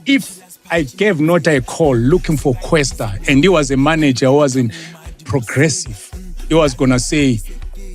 if I gave Nota a call looking for Questa and he was a manager who was in Progressive, he was going to say,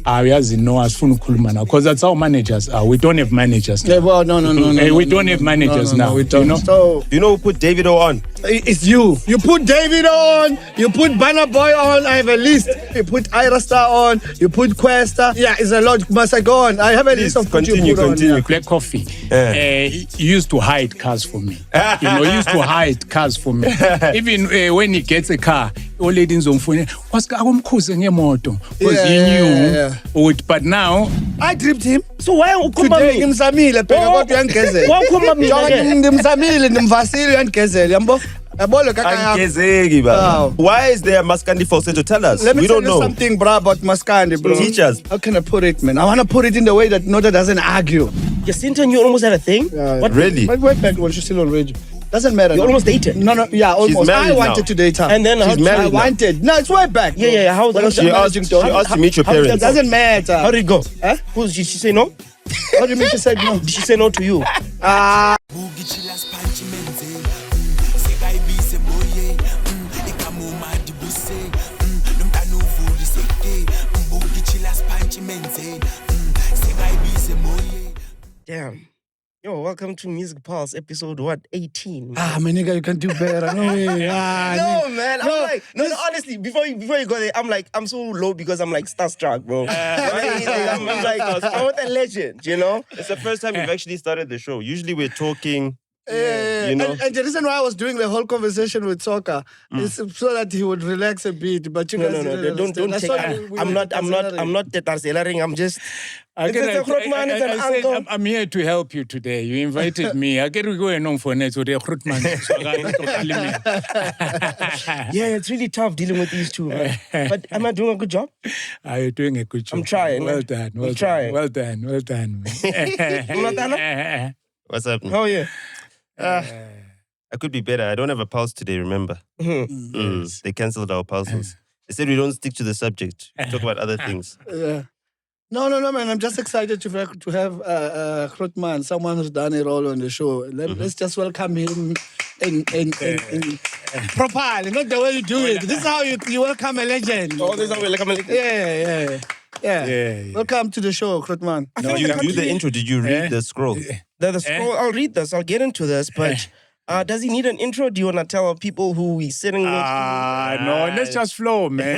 because that's how managers are. We don't have managers now. Yeah, well, no. We don't have managers now. We don't. You know? So, You know who put Davido on? it's you. You put David on. You put Banner Boy on. I have a list. You put Ira Star on. You put Questa. Yeah, it's a lot. Must I go on? I have a list of what you put on. Continue. Black Coffee. He used to hide cars for me. He used to hide cars for me. Even when he gets a car, all ladies on phone. Because he knew. But now I tripped him. So why ukhuluma Today mina? ngimzamile phela kodwa uyangigezela. Why ukhuluma mina ke? Ngimzamile ngimvasile uyangigezela yambo. Yabona kaka yakho. Angezeki, ba. Why is there a Maskandi falsetto? Tell us. Let me We tell don't you know. something, bro, about Maskandi, bro. Teach us. How can I put it, man? I want to put it in the way that Nota doesn't argue. Jacinta and you almost had a thing? What? Really? But wait back when she's still on radio. Doesn't matter. You almost dated? No, yeah, almost. married I wanted now. to date her. And then She's how- married I now. wanted. No, it's way back. bro. Yeah. How When I was She asked, managing Tony. to meet your how did parents. that Doesn't matter. How did it go? Huh? Did she say no? What do you mean she said no? Did she say no to you? Damn. Yo, welcome to Music Pulse, episode 18? My nigga, you can do better. No way. No, man. I'm like, no, honestly, before you go there, I'm so low because I'm like starstruck, bro. I'm like, I want a legend, you know? It's the first time we've actually started the show. Usually we're talking. Yeah. You know? And the reason why I was doing the whole conversation with Soccer is so that he would relax a bit. But you guys No. didn't Don't understand. take. I'm not the Tarselaring. I'm just. I'm here to help you today. You invited me. I get to go and for next with the Yeah, it's really tough dealing with these two, man. But am I doing a good job? You're doing a good job. I'm trying. Well done. I'm trying. Well done. What's happening? Oh yeah. I could be better. I don't have a pulse today, remember? Yes. They cancelled our pulses. They said we don't stick to the subject. We talk about other things. Yeah. No, man. I'm just excited to have Grootman, someone who's done it all on the show. Let's just welcome him in properly, not the way you do it. This is how you welcome a legend. Oh, this is how we welcome a legend. Yeah. Welcome to the show, Grootman. No, you do the intro. Did you read the scroll? The scroll. I'll read this. I'll get into this, but. Does he need an intro? Do you want to tell people who he's sitting next to? No, let's just flow, man.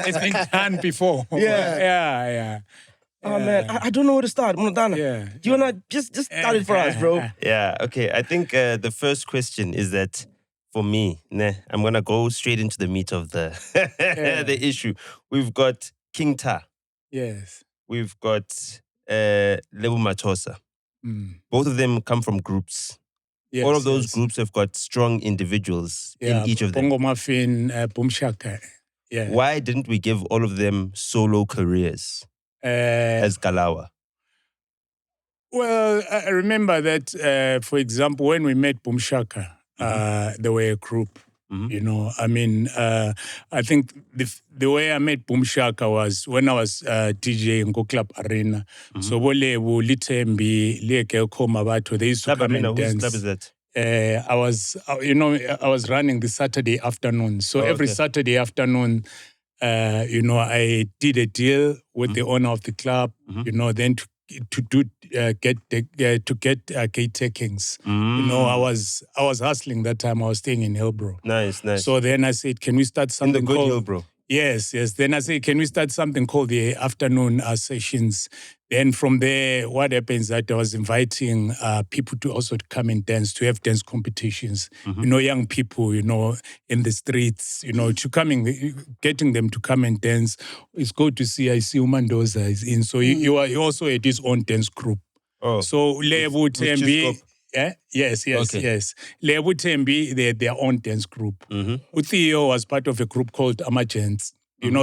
It's been done before. Yeah. Oh man, I don't know where to start. Yeah. Do you wanna just start it for us, bro? Yeah, okay. I think the first question is that for me, I'm gonna go straight into the meat of the the issue. We've got King Ta. Yes. We've got Lebo Mathosa. Both of them come from groups. Yes, All of those groups have got strong individuals in each of them. Bongo Muffin, Boom Shaka. Yeah. Why didn't we give all of them solo careers as Kalawa? Well, I remember that, for example, when we met Boom Shaka, they were a group. You know, I mean, I think the way I met Boom Shaka was when I was DJing Go Club Arena. So Lebo, Litembi, Lieke Komabato, they used to come and dance. Whose club is that? I was running the Saturday afternoon. So every Saturday afternoon, I did a deal with the owner of the club. Then to get gate takings. I was hustling that time. I was staying in Hillbrow. Nice. So then I said, can we start something in the good called Hillbrow? Yes. Then I said, can we start something called the afternoon sessions? Then from there, what happens that I was inviting people to also come and dance, to have dance competitions. Young people, in the streets, getting them to come and dance. It's good to see. I see Umandoza is in. So he also had his own dance group. Oh. So Lebo Tembi. Yes. Lebo Tembi, they had their own dance group. Uthio was part of a group called Emergence.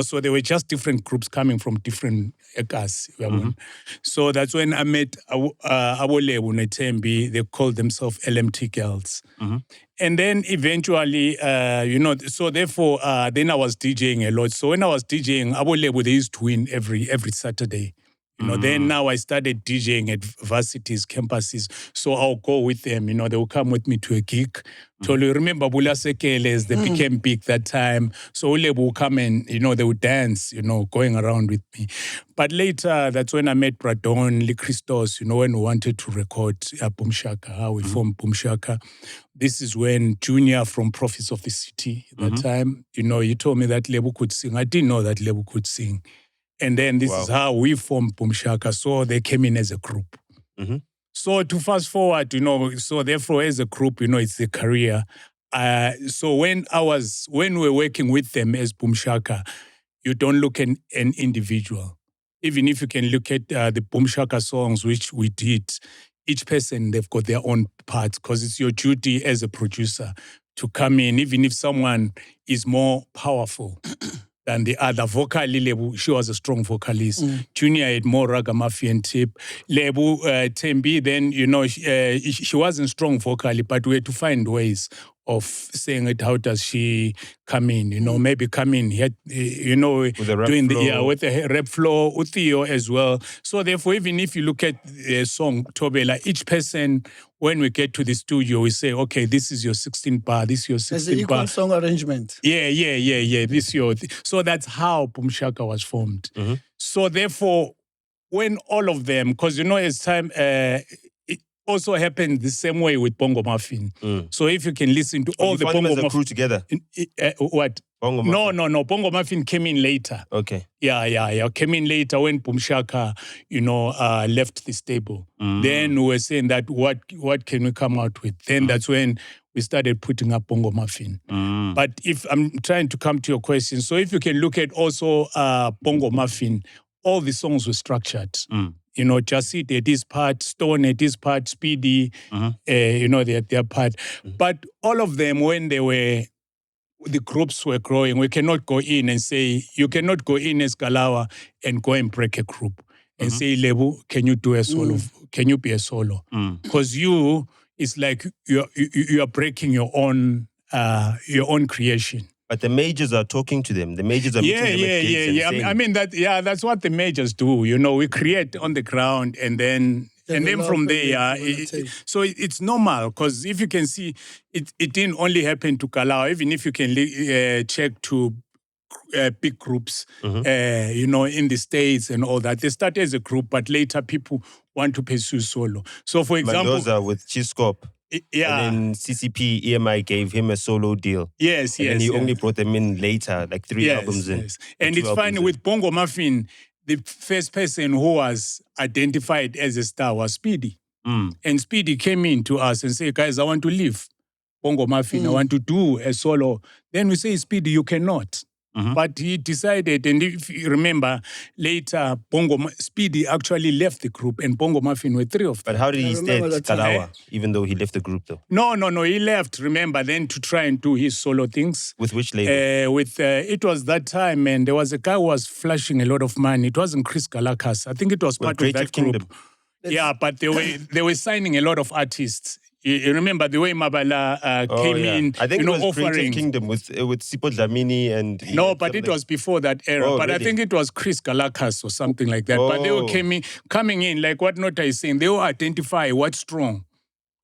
So they were just different groups coming from different ekas. So that's when I met Abo Lebo Tembi. They called themselves LMT Girls. And then eventually, so therefore, then I was DJing a lot. So when I was DJing, Abo Lebo, they used to win every Saturday. You know, then now I started DJing at varsities, campuses. So I'll go with them. You know, they will come with me to a gig. So you remember Bula Sekeles, they became big that time. So Lebo will come and, you know, they would dance, you know, going around with me. But later, that's when I met Bradon, Lee Christos, you know, when we wanted to record Boom Shaka, how we formed Boom Shaka. This is when Junior from Prophets of the City, that time, you know, he told me that Lebo could sing. I didn't know that Lebo could sing. And then this is how we formed Boom Shaka. So they came in as a group. So to fast forward, you know, so therefore as a group, you know, it's a career. So when we were working with them as Boom Shaka, you don't look at an individual. Even if you can look at the Boom Shaka songs, which we did, each person, they've got their own parts because it's your duty as a producer to come in, even if someone is more powerful than the other. Vocally, Lebu, she was a strong vocalist. Junior had more ragamuffin tip. Lebu, Tembi, then, you know, she wasn't strong vocally, but we had to find ways of saying it. How does she come in? You know, maybe come in here, you know, with the doing flow. With the rap flow, Uthio as well. So therefore, even if you look at the song Tobela, each person, when we get to the studio, we say, okay, this is your 16 bar, this is your 16 bar. There's an equal song arrangement. Yeah. This your so that's how Boom Shaka was formed. So therefore, when all of them, because you know, as time, it also happened the same way with Bongo Muffin. So if you can listen to all the Bongo Muffin crew together. What? Bongo Muffin. No. Bongo Muffin came in later. Okay. Yeah. Came in later when Boom Shaka, you know, left the stable. Then we were saying that what can we come out with? Then that's when we started putting up Bongo Muffin. But if I'm trying to come to your question, so if you can look at also Bongo Muffin, all the songs were structured. You know, Jasid at his part, Stone at his part, Speedy, you know, they had their part. But all of them, when the groups were growing, we cannot go in and say, you cannot go in as Kalawa and go and break a group and say, Lebo, can you do a solo? Can you be a solo? Because it's like you are breaking your own creation. But the majors are talking to them. The majors are meeting them at gates and saying, I mean that's what the majors do. You know, we create on the ground and then from there, so it's normal because if you can see, it didn't only happen to Kalawa. Even if you can check to big groups, you know, in the States and all that, they start as a group, but later people want to pursue solo. So, for example, Mathosa with Chiscop. Yeah. And then CCP, EMI gave him a solo deal. Yes. And he only brought them in later, like 3 albums in. And it's funny, with Bongo Muffin, the first person who was identified as a star was Speedy. And Speedy came in to us and said, guys, I want to leave Bongo Muffin. I want to do a solo. Then we say, Speedy, you cannot. But he decided, and if you remember, later, Speedy actually left the group, and Bongo Muffin were 3 of them. But how did he stay at Kalawa, even though he left the group, though? No, he left, remember, then to try and do his solo things. With which label? It was that time, and there was a guy who was flashing a lot of money. It wasn't Chris Galakas. I think it was part of that Kingdom. group. Yeah, but they were signing a lot of artists. You remember the way Mabala came in, I think you know, it was offering. Creative Kingdom with Sipho Dlamini and... No, but it was before that era. But really? I think it was Chris Galakas or something like that. But they were coming in, like what Nota is saying, they will identify what's strong.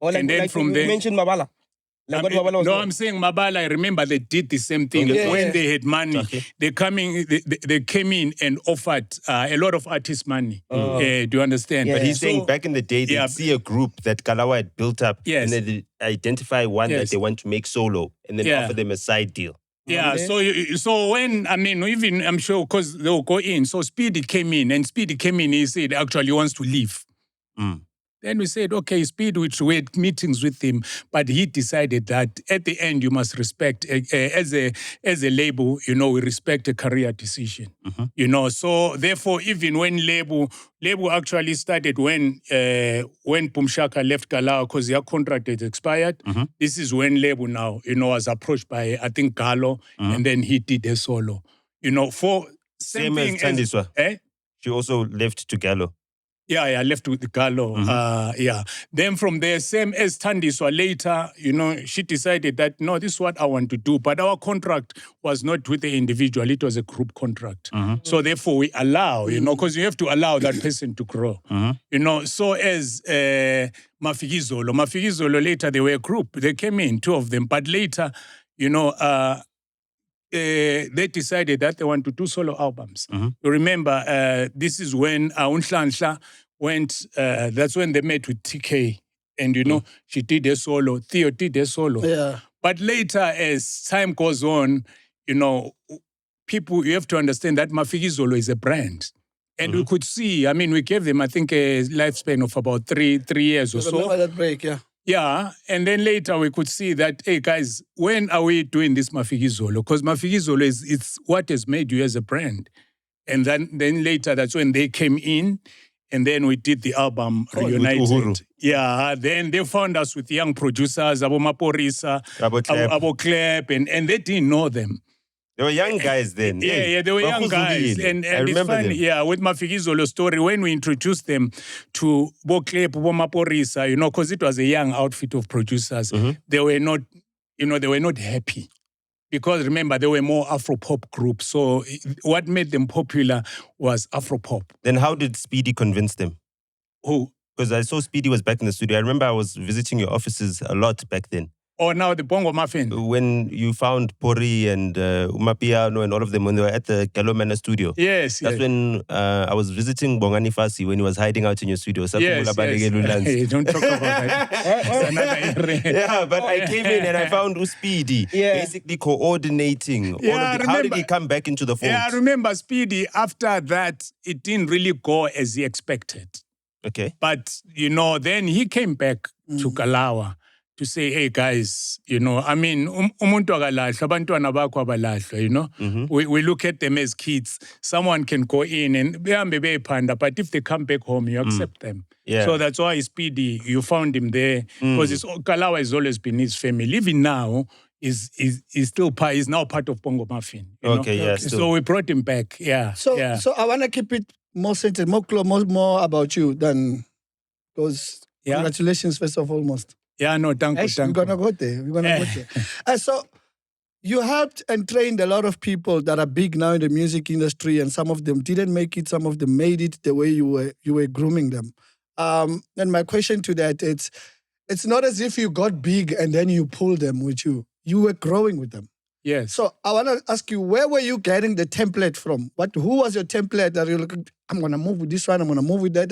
And then from there... You mentioned Mabala. I'm saying Mabala, I remember they did the same thing. When they had money, they came in and offered a lot of artists money. Do you understand? But he's saying back in the day, they'd see a group that Kalawa had built up and they identify one that they want to make solo and then offer them a side deal. Yeah, so when, I mean, even, I'm sure, because they'll go in. So Speedy came in, he said, actually, he wants to leave. Then we said, okay, Speed, we had meetings with him, but he decided that at the end you must respect, as a label, you know, we respect a career decision. You know, so therefore, even when Lebo actually started when Boom Shaka left Kalawa because their contract had expired, this is when Lebo now, you know, was approached by, I think, Galo, and then he did a solo. You know, for same as Tandiswa. She also left to Galo. Yeah, I left with Galo. Yeah. Then from there, same as Thandiswa later, she decided that, no, this is what I want to do. But our contract was not with the individual. It was a group contract. So therefore, we allow, because you have to allow that person to grow. So as Mafigizolo later, they were a group. They came in, 2 of them. But later, they decided that they want to do solo albums. You remember, this is when Unhlanhla went, that's when they met with TK. And, she did a solo, Theo did a solo. Yeah. But later, as time goes on, people, you have to understand that Mafigizolo is a brand. And we could see, we gave them, I think, a lifespan of about three years or so. Remember that break, yeah. Yeah, and then later we could see that, hey guys, when are we doing this Mafigizolo? Because Mafigizolo it's what has made you as a brand. And then later, that's when they came in, and then we did the album Reunited. Yeah, then they found us with young producers, Abo Maporisa, Abo Klep, and they didn't know them. They were young guys then. Yeah, they were young guys. And I remember it's funny, them. yeah, with Mafigizolo story, when we introduced them to Boklep, Bomaporisa, because it was a young outfit of producers, they were not, they were not happy. Because remember, they were more Afro-pop groups. So what made them popular was Afro-pop. Then how did Speedy convince them? Who? Because I saw Speedy was back in the studio. I remember I was visiting your offices a lot back then. Or now the Bongo Muffin. When you found Pori and Umapiano and all of them when they were at the Galomana studio. Yes, That's when I was visiting Bongani Fasi when he was hiding out in your studio. Yes. Hey, don't talk about that. It's another era. Yeah, but I came in and I found Speedy basically coordinating. All of the, how did he come back into the fold? Yeah, I remember Speedy, after that, it didn't really go as he expected. Okay. But, then he came back to Kalawa to say, hey guys, umuntu akalahlwa, abantwana bakho abalahlwa, we look at them as kids. Someone can go in and behambe beyiphanda, but if they come back home, you accept them. Yeah. So that's why Speedy, you found him there, because Kalawa has always been his family. Even now, is now part of Bongo Muffin. Okay, yeah. Still. So we brought him back. Yeah. So I want to keep it more centered, more about you than, because congratulations first of all, most. Yeah, no, thank you. We're going to go there. So you helped and trained a lot of people that are big now in the music industry, and some of them didn't make it, some of them made it the way you were grooming them. And my question to that, it's not as if you got big and then you pulled them with you. You were growing with them. Yes. So I want to ask you, where were you getting the template from? Who was your template that you're like, I'm going to move with this one, I'm going to move with that,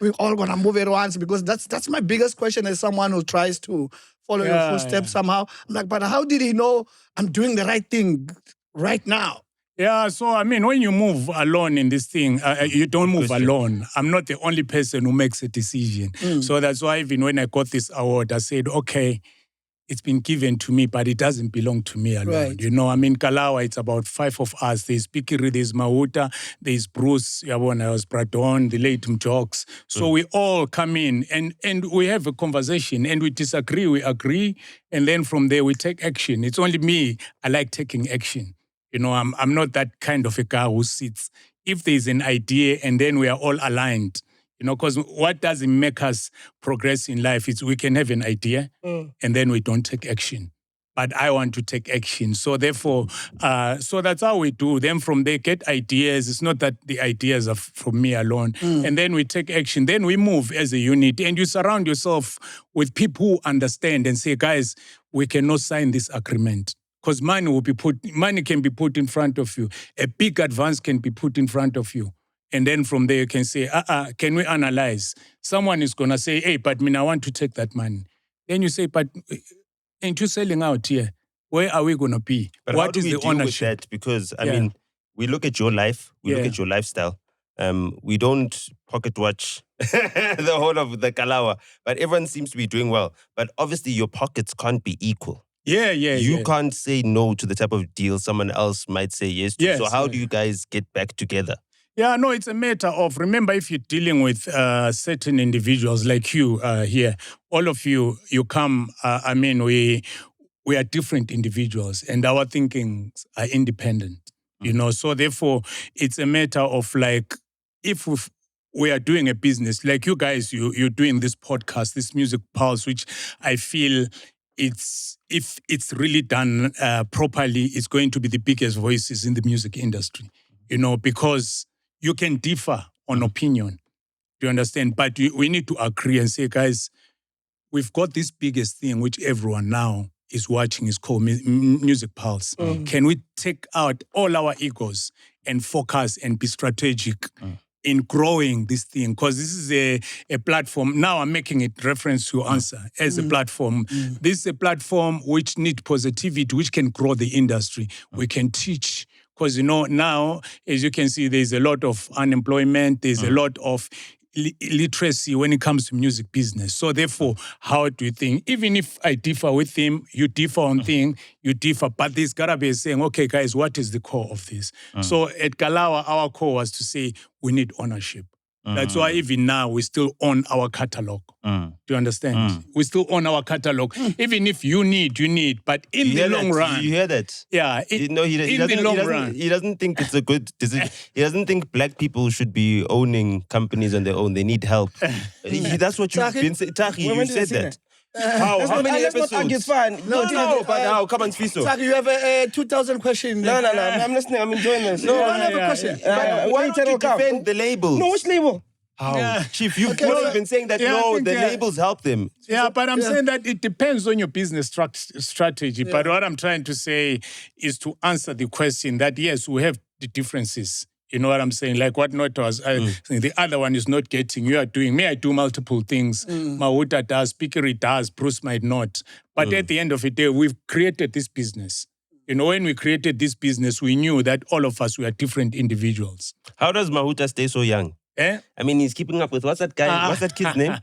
we're all going to move at once? Because that's my biggest question as someone who tries to follow your footsteps somehow. I'm like, but how did he know I'm doing the right thing right now? Yeah, so when you move alone in this thing, you don't move alone. I'm not the only person who makes a decision. So that's why even when I got this award, I said, okay, it's been given to me, but it doesn't belong to me alone. Right. Kalawa, it's about 5 of us. There's Spikri, there's Mahuta, there's Bruce, I was Bradon, the late Mjokes. So we all come in and we have a conversation, and we disagree, we agree, and then from there we take action. It's only me, I like taking action. I'm not that kind of a guy who sits. If there's an idea and then we are all aligned, because what doesn't make us progress in life is we can have an idea and then we don't take action. But I want to take action. So therefore, so that's how we do. Then from there, get ideas. It's not that the ideas are from me alone. And then we take action. Then we move as a unit. And you surround yourself with people who understand and say, guys, we cannot sign this agreement. Because money can be put in front of you. A big advance can be put in front of you. And then from there you can say, can we analyze? Someone is going to say, hey, but I want to take that money. Then you say, but ain't you selling out here? Where are we going to be? But what how do is we the deal ownership? with that? Because, we look at your life, we look at your lifestyle. We don't pocket watch the whole of the Kalawa, but everyone seems to be doing well. But obviously your pockets can't be equal. You can't say no to the type of deal someone else might say yes to. So how do you guys get back together? Yeah, no, it's a matter of, remember, if you're dealing with certain individuals like you here, all of you come, we are different individuals and our thinkings are independent, so therefore it's a matter of like, if we are doing a business like you guys, you're doing this podcast, this Music Pulse, which I feel if it's really done properly, it's going to be the biggest voices in the music industry, because you can differ on opinion. Do you understand? But we need to agree and say, guys, we've got this biggest thing which everyone now is watching, is called Music Pulse. Can we take out all our egos and focus and be strategic in growing this thing? Because this is a platform. Now I'm making it reference to your answer as a platform. This is a platform which needs positivity, which can grow the industry. We can teach. Because, now, as you can see, there's a lot of unemployment. There's a lot of illiteracy when it comes to music business. So therefore, how do you think, even if I differ with him, you differ on thing, you differ, but there's got to be saying, okay, guys, what is the core of this? So at Kalawa, our core was to say, we need ownership. That's why even now we still own our catalog. Do you understand? We still own our catalog. Even if you need, but in the long run. You hear that? Yeah. In the long run. He doesn't think it's a good decision. He doesn't think black people should be owning companies on their own. They need help. That's what you've been saying. Taki, you said that. How many episodes? It's fine. No, but how? Come on, Sfiso. Taki, you have a 2,000 question. No. I'm listening. I'm enjoying this. No, I have a question. But why don't you defend the labels? No, which label? How? Yeah. Chief, you've always been saying that, the labels help them. Yeah, but I'm saying that it depends on your business strategy. Yeah. But what I'm trying to say is to answer the question that, yes, we have the differences. You know what I'm saying? Like what Nota was saying, the other one is not getting, you are doing. Me, I do multiple things. Mahuta does, Spikri does, Bruce might not. But at the end of the day, we've created this business. When we created this business, we knew that all of us were different individuals. How does Mahuta stay so young? I mean, he's keeping up with, what's that guy? What's that kid's name?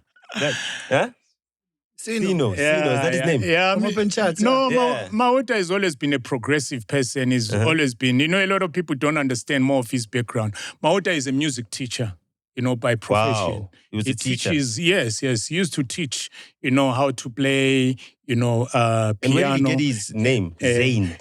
Sino. Is that his name? Yeah. Open chat. No, Mahuta has always been a progressive person. He's always been, a lot of people don't understand more of his background. Mahuta is a music teacher, by profession. Wow. He was a teacher. Teaches, yes. He used to teach, how to play, piano. And where did he get his name? Zayn.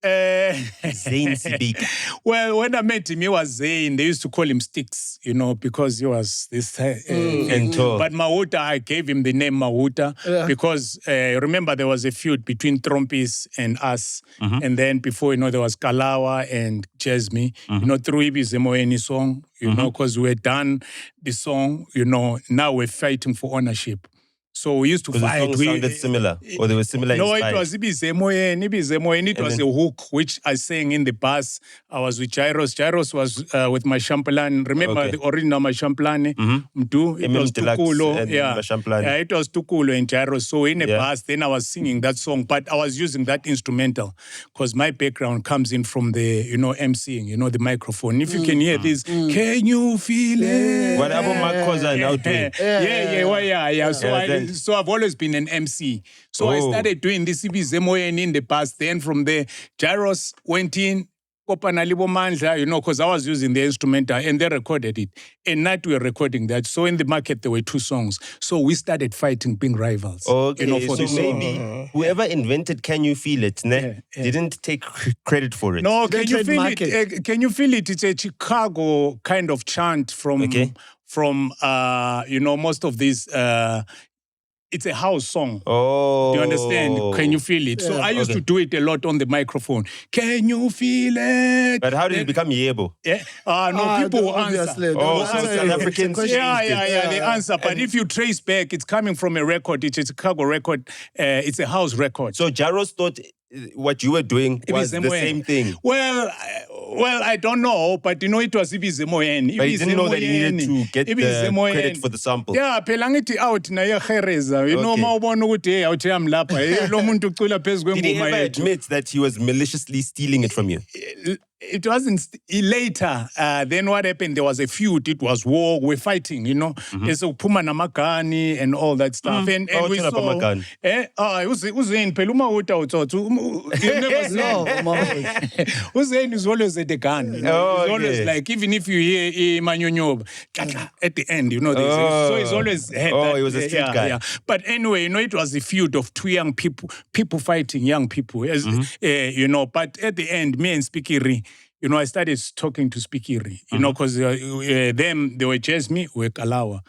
Zayn Sibika. Well, when I met him, he was Zayn. They used to call him Sticks, because he was this. And tall. But Mahuta, I gave him the name Mahuta because remember there was a feud between Trompis and us, and then before there was Kalawa and Jasmine. Through Ibi's Moeni song, because we had done the song. Now we're fighting for ownership. So we used to fight. The song sounded similar, or they were similar No, inspired. it was Ibizemoyen. It was a hook, which I sang in the bus. I was with Gyros. Gyros was with Mashabela. Remember the original Mashabela? Mdu? It was Tukulo. Yeah, it was Tukulo and Gyros. So in a bus, then I was singing that song, but I was using that instrumental because my background comes in from the, emceeing, the microphone. If you can hear this, can you feel it? What about Makosa now doing? Yeah. So I've always been an MC. So I started doing this Ibizemoyen in the past. Then from there, Gyros went in, Kopana Lebo Mandla, because I was using the instrumental and they recorded it. And now we're recording that. So in the market, there were 2 songs. So we started fighting, being rivals. Okay, so maybe whoever invented Can You Feel It didn't take credit for it. No, Can You Feel It? Can You Feel It? It's a Chicago kind of chant from most of these... it's a house song. Oh. Do you understand? Can you feel it? So I used to do it a lot on the microphone. Can you feel it? But how did it become Yebo? Yeah. People will answer. So South Africans. They answer. But if you trace back, it's coming from a record. It's a Chicago record. It's a house record. So Jaros thought what you were doing was the same thing. Well, I don't know, but it was Ibizemoyen. But he didn't know that he needed to get the credit for the sample. Yeah, pelangithi out na yereza. Mawubona ukuthi awuthi am lapha. Lo muntu ucula phezulu kwengoma yethu. Did he ever admit that he was maliciously stealing it from you? It wasn't later. Then what happened? There was a feud. It was war. We're fighting, There's a Puma Namakani and all that stuff. And we saw. Uzain Peluma you never know. Uzain is always at the gun. He's always like, even if you hear Manyonyob, at the end, so he's always had that. He was a street guy. Yeah. But anyway, it was a feud of 2 young people fighting young people. But at the end, me and Spikri, I started talking to Spikri, because them, they were just me, we were Kalawa.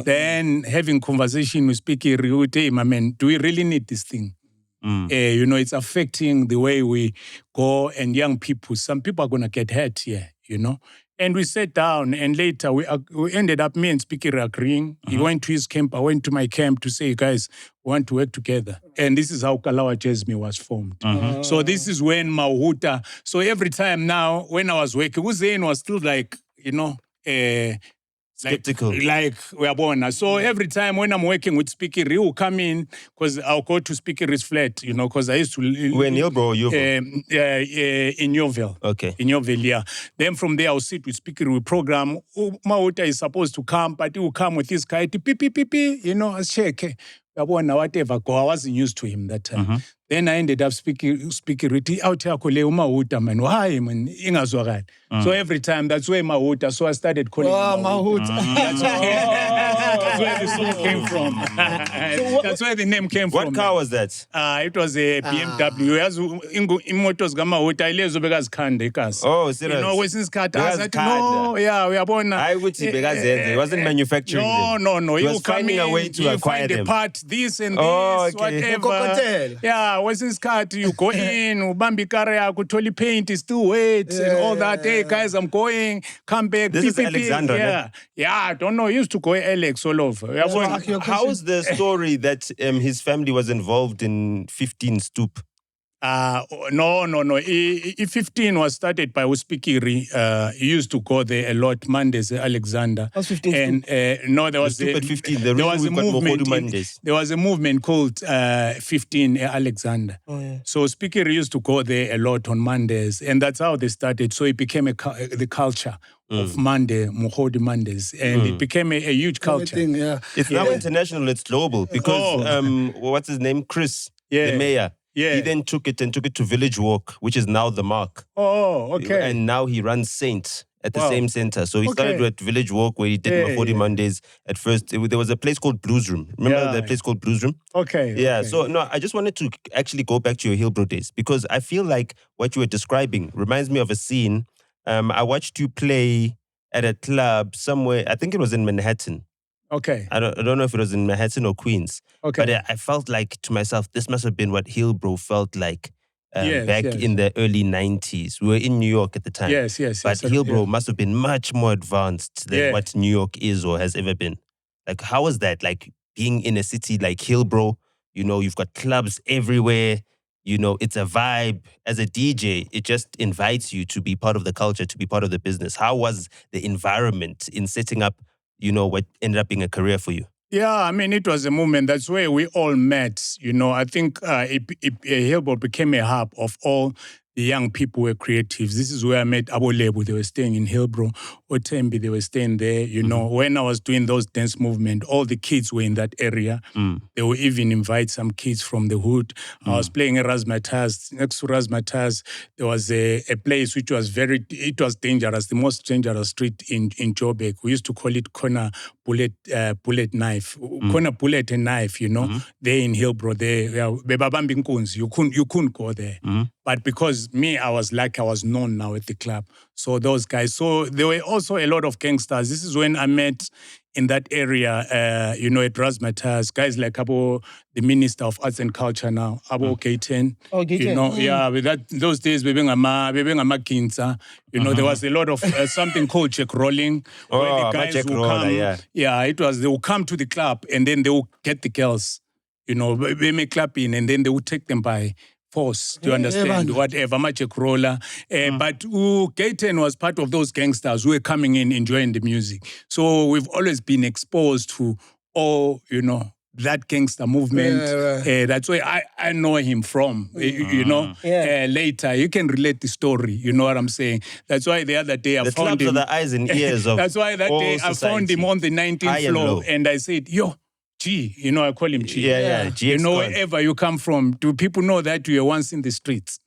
Then having conversation with Spikri, we would say, hey, my man, do we really need this thing? It's affecting the way we go, and young people, some people are going to get hurt here, And we sat down, and later we ended up, me and Spikri agreeing. He went to his camp, I went to my camp to say, guys, we want to work together. And this is how Kalawa Jasmine was formed. So this is when Mahuta, so every time now, when I was working, Hussein was still like, skeptical. Like we are born. So every time when I'm working with Spikri, he will come in, because I'll go to Spikri's flat, because I used to... We're in Hillbrow or Yeovil? In Yeovil. Okay. In Yeovil, yeah. Then from there, I'll sit with Spikri, we program. Mahuta is supposed to come, but he will come with his guy, I check. Whatever, I wasn't used to him that time. Then I ended up speaking out here, Mahuta, man. Why, man? So every time, that's where Mahuta. So I started calling him Mahuta. That's where the song came from. That's where the name came from. What car was that? It was a BMW. Imotos Mahuta, Oh, serious? Kwesinye isikhathi Because asathi car, no, yeah, uyabona. I would say because it wasn't manufacturing them. No. He You was come finding in, a way to you acquire find the them. part, this and this, Oh, okay. whatever. Cocktail. Yeah, kwesinye isikhathi you go in, ubamba ikara yakho, uthola paint is still wet and all that. Hey guys, I'm going, come back. This is Alexandra, Yeah, I don't know. He used to go Alex all over. Uyabona? How is the story that his family was involved in 15 Stoop? No. 15 was started by Spikri. He used to go there a lot, Mondays, Alexander. How's 15 And there was Stoop at 15. there was a movement. Mondays. There was a movement called 15 Alexander. Oh, yeah. So Spikri used to go there a lot on Mondays, and that's how they started. So it became the culture of Monday, Muhodi Mondays, and it became a huge culture. Everything, yeah. It's now international, it's global, because what's his name? Chris, the mayor. Yeah. He then took it to Village Walk, which is now the Mark. Oh, okay. And now he runs Saint at the Wow. same center. So he started at Village Walk, where he did Muhodi Mondays. At first, there was a place called Blues Room. Remember the place called Blues Room? Okay. Yeah, okay. so no, I just wanted to actually go back to your Hillbrow days, because I feel like what you were describing reminds me of a scene. I watched you play at a club somewhere, I think it was in Manhattan. Okay. I don't know if it was in Manhattan or Queens. Okay. But I felt like to myself, this must have been what Hillbrow felt like back yes. in the early 90s. We were in New York at the time. Yes. But Hillbrow must have been much more advanced than what New York is or has ever been. Like, how was that? Like, being in a city like Hillbrow, you've got clubs everywhere. It's a vibe. As a DJ, it just invites you to be part of the culture, to be part of the business. How was the environment in setting up, what ended up being a career for you? Yeah, I mean, it was a movement. That's where we all met. I think Hillbrow became a hub of all the young people who were creatives. This is where I met Lebo. They were staying in Hillbrow. Otembi, they were staying there. When I was doing those dance movement, all the kids were in that area. They would even invite some kids from the hood. I was playing Razzmatazz. Next to Razzmatazz, there was a place which was it was dangerous, the most dangerous street in Joburg. We used to call it Corner Bullet Knife. Corner Bullet and Knife, There in Hillbrow, you couldn't go there. But because me, I was known now at the club. So those guys, so there were also a lot of gangsters. This is when I met in that area, at Razzmatazz, guys like the Minister of Arts and Culture now, Gayton. Oh, Gayton. Yeah, with those days, Mckenzie. There was a lot of something called check rolling. Where the guys would come, they would come to the club and then they would get the girls, they may clap in and then they would take them by force, do you understand? Whatever, magic roller. But Gayton was part of those gangsters who were coming in, enjoying the music. So we've always been exposed to all, that gangster movement. That's where I know him from, Later, you can relate the story, you know what I'm saying? That's why the other day I found him. The clubs are the eyes and ears of That's why that day I found him on the 19th floor and I said, yo, G, I call him G. Yeah. G. Wherever you come from, do people know that you were once in the streets?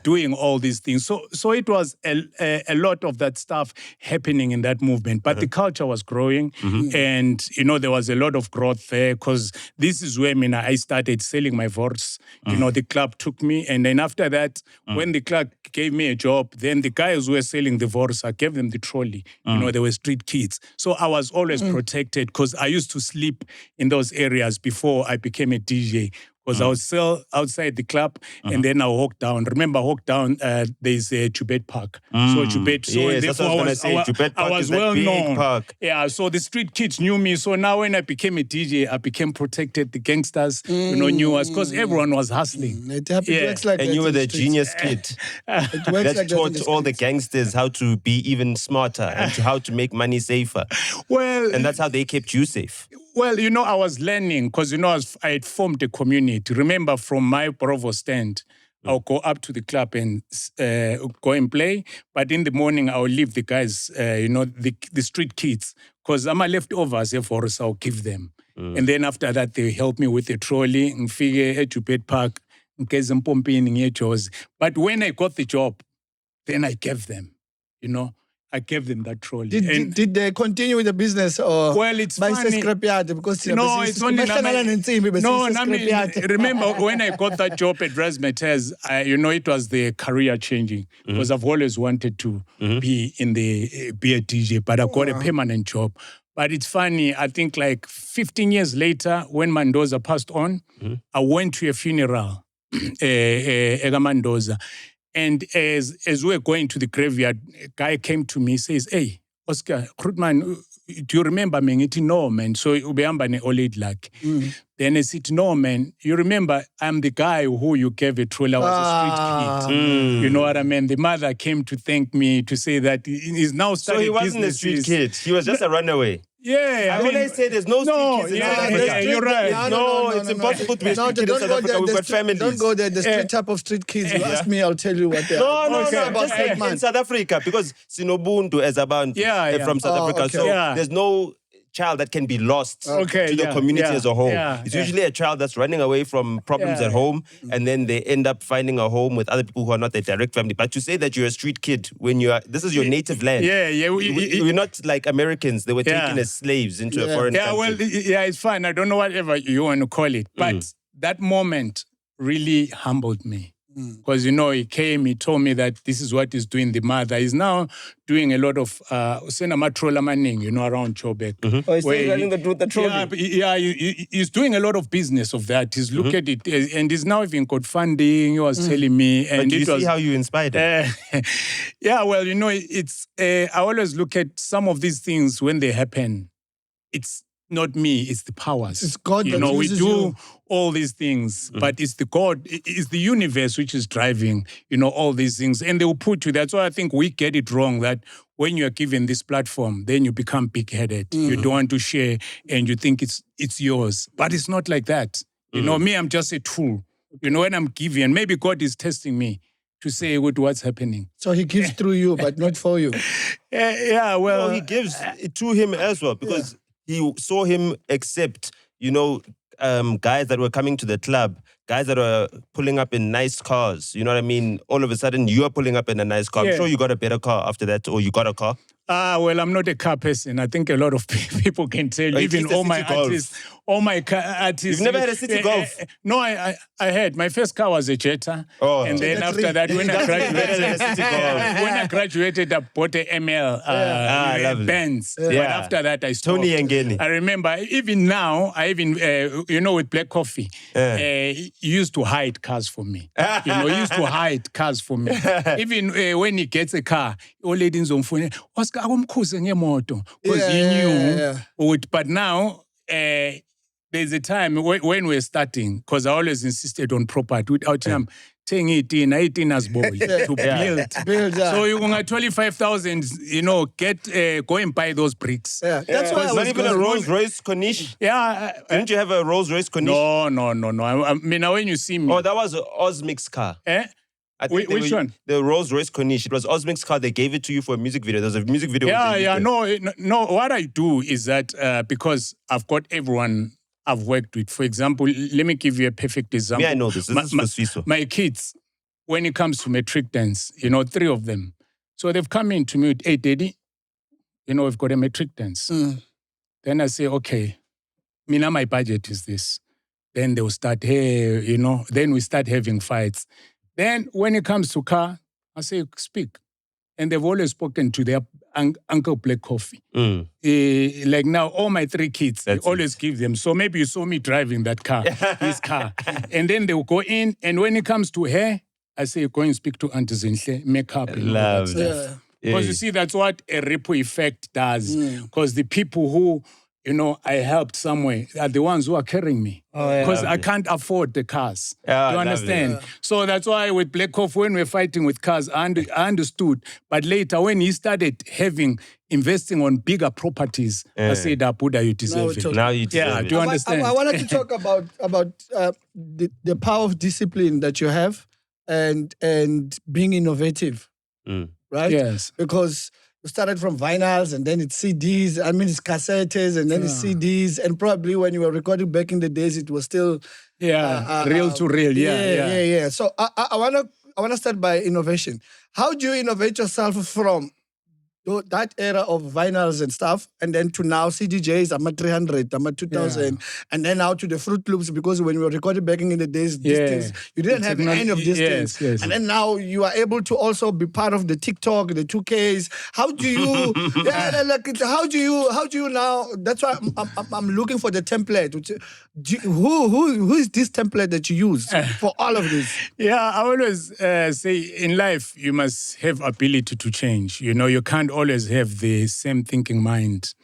doing all these things. So it was a lot of that stuff happening in that movement. But the culture was growing, and there was a lot of growth there, because this is where I started selling my voice. The club took me, and then after that, when the club gave me a job, then the guys who were selling the voice, I gave them the trolley. They were street kids. So I was always protected, because I used to sleep in those areas before I became a DJ. Because I would sell outside the club, and then I walk down. Remember, walk down, there's a Jubet Park. So Jubet, Yes, that's what I was going to say. Jubet Park I was is that well big known. park. Yeah, so the street kids knew me. So now when I became a DJ, I became protected. The gangsters, knew us, because everyone was hustling. It works like And that you were in the streets. genius kid It works that like taught that in all the streets. gangsters how to be even smarter and how to make money safer. Well, And that's how they kept you safe. Well, I was learning, because, I had formed a community. Remember, from my Provo stand, I'll go up to the club and go and play. But in the morning, I'll leave the guys, the street kids, because I'm a leftovers for us, I'll give them. And then after that, they help me with the trolley, ngifike at Jubet Park, ngeze mpompini ngejozi. But when I got the job, then I gave them, I gave them that trolley. Did they continue with the business, or well, it's funny. Because No, it's only remember when I got that job at Razmetes, it was the career changing, because I've always wanted to be a DJ, but I got a permanent job. But it's funny, I think like 15 years later, when Mendoza passed on, I went to a funeral, Ega Mendoza. And as we were going to the graveyard, a guy came to me, says, "Hey, Oscar, Krutman, do you remember me?" Ngithi, "No, man." So ubehamba ne-old luck. Then I said, "No, man, you remember I'm the guy who you gave a trolley. I was a street kid." You know what I mean? The mother came to thank me, to say that he's now starting. So he wasn't a street kid. He was just a runaway. Yeah, I mean, I say there's no street kids in South Africa. You're right. No, it's impossible to be a street kid in South Africa. We've got families. Don't go there. The street type of street kids. You ask me, I'll tell you what they are. No, I'm just saying in South Africa, because Sinobuntu is about from South Africa. okay. So there's no child that can be lost to the community as a whole. It's usually a child that's running away from problems at home, and then they end up finding a home with other people who are not their direct family. But to say that you're a street kid when this is your native land. We're not like Americans. They were taken as slaves into a foreign country. Well, it's fine. I don't know whatever you want to call it. But that moment really humbled me. Because, he came, he told me that this is what he's doing. The mother is now doing a lot of, around Joburg. Oh, he's still running the trolley. He's doing a lot of business of that. He's looked at it, and he's now even got funding, he was telling me. And but do you see how you inspired him? It's, I always look at some of these things when they happen. It's not me, it's the powers. It's God that we uses do you. all these things, but it's the God, it's the universe which is driving, all these things. And they will put you there. So I think we get it wrong that when you are given this platform, then you become big-headed. You don't want to share, and you think it's yours. But it's not like that. Me, I'm just a tool. When I'm given, maybe God is testing me to say what's happening. So he gives through you, but not for you. No, he gives it to him as well, because he saw him accept, guys that were coming to the club, guys that were pulling up in nice cars. You know what I mean? All of a sudden, you are pulling up in a nice car. I'm sure you got a better car after that, or you got a car. Well, I'm not a car person. I think a lot of people can tell. Even all my artists. You've never had a city golf? No, I had. My first car was a Jetta. And then after that, when I graduated, I bought a ML Benz. But after that, I stopped. Tony Ngeni. I remember, even now, with Black Coffee, he used to hide cars for me. He used to hide cars for me. Even when he gets a car, all ladies on phone, Oscar, because he knew. But now, there's a time when we're starting, because I always insisted on property. Without him, 18 as boy to build. So you got 25,000, go and buy those bricks. That's why I was not even a Rolls Royce Corniche. Didn't you have a Rolls Royce Corniche? No. I mean, now when you see me. Oh, that was Osmic's car. I think Which one? The Rolls Royce Corniche. It was Osmic's car. They gave it to you for a music video. There was a music video. No. What I do is that because I've got everyone I've worked with. For example, let me give you a perfect example. Yeah, I know this. This is for Swiso. My kids, when it comes to metric dance, 3 of them. So they've come in to me with, hey, Daddy, we've got a metric dance. Then I say, okay, Mina, my budget is this. Then they'll start, hey, then we start having fights. Then when it comes to car, I say, speak. And they've always spoken to their Uncle Black Coffee. Like now, all my 3 kids, I always give them. So maybe you saw me driving that car, his car. And then they'll go in. And when it comes to hair, I say, go and speak to Auntie Zinhle, makeup and all that stuff. Because you see, that's what a ripple effect does. Because the people who, I helped somewhere are the ones who are carrying me. Because I can't afford the cars. Do you understand? So that's why with Black Coffee, when we're fighting with cars, I understood. But later, when he started investing on bigger properties, I said, Buddha, you deserve it. Now you deserve it. Do you understand? I wanted to talk about the power of discipline that you have and being innovative. Right? Yes. Because you started from vinyls and then it's CDs, it's cassettes and then it's CDs. And probably when you were recording back in the days, it was still... reel to reel. Yeah. So I wanna start by innovation. How do you innovate yourself from that era of vinyls and stuff, and then to now CDJs, I'm at 300, I'm at 2000, and then now to the Fruit Loops, because when we were recording back in the days, these things, you didn't have any of these things. Yes. And then now you are able to also be part of the TikTok, the 2Ks. How do you, how do you now, that's why I'm looking for the template. Who is this template that you use for all of this? Yeah, I always say in life, you must have ability to change. You can't always have the same thinking mind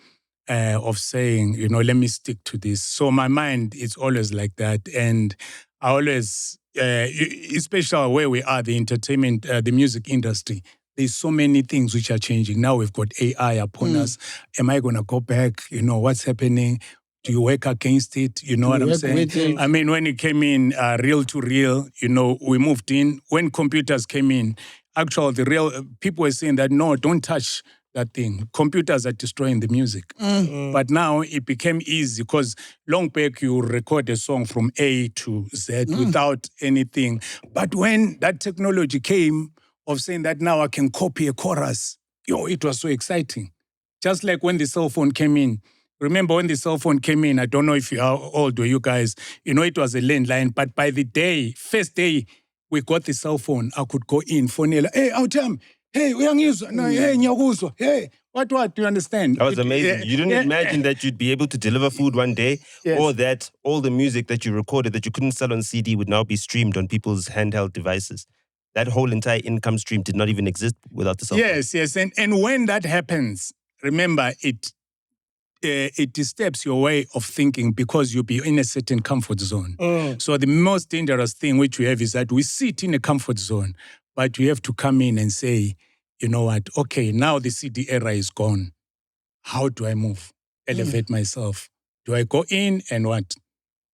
of saying, let me stick to this. So my mind is always like that. And I always, especially where we are, the entertainment, the music industry, there's so many things which are changing. Now we've got AI upon us. Am I going to go back? What's happening? Do you work against it? You know what I'm saying? I mean, when it came in reel to reel, we moved in. When computers came in, actually, the real people were saying that, no, don't touch that thing. Computers are destroying the music. But now it became easy because long back you record a song from A to Z without anything. But when that technology came of saying that now I can copy a chorus, it was so exciting. Just like when the cell phone came in. Remember when the cell phone came in, I don't know if how old were you guys, it was a landline, but by the first day we got the cell phone, I could go in, phonela, hey, Autam, hey, uyangizwa, no, hey, nyakuzwa, hey, what, do you understand? That was amazing. You didn't imagine that you'd be able to deliver food one day, or that all the music that you recorded that you couldn't sell on CD would now be streamed on people's handheld devices. That whole entire income stream did not even exist without the cell phone. Yes, and when that happens, remember, it disturbs your way of thinking because you'll be in a certain comfort zone. So the most dangerous thing which we have is that we sit in a comfort zone, but you have to come in and say, you know what, okay, now the CD era is gone. How do I move? Elevate myself. Do I go in and what?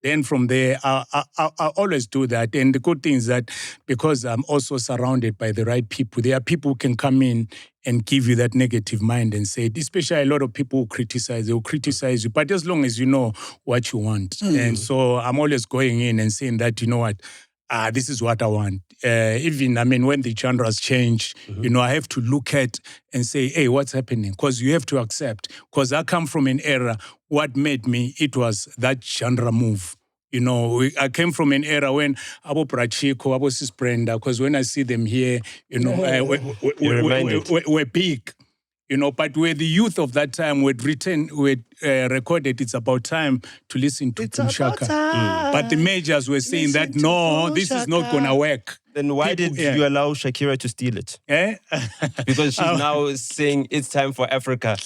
Then from there, I always do that. And the good thing is that because I'm also surrounded by the right people, there are people who can come in and give you that negative mind and say, especially a lot of people who criticize, they will criticize you. But as long as you know what you want. And so I'm always going in and saying that, you know what, this is what I want. Even, when the genres change, I have to look at and say, hey, what's happening? Because you have to accept. Because I come from an era, what made me, it was that genre move. I came from an era when Abo Prachiko, Abo Sis Brenda, because when I see them here, we're big. But we're the youth of that time. We'd recorded, it's about time to listen to Kumshaka. But the majors were saying that, no, this is not going to work. Then why did you allow Shakira to steal it? Because she's now saying it's time for Africa.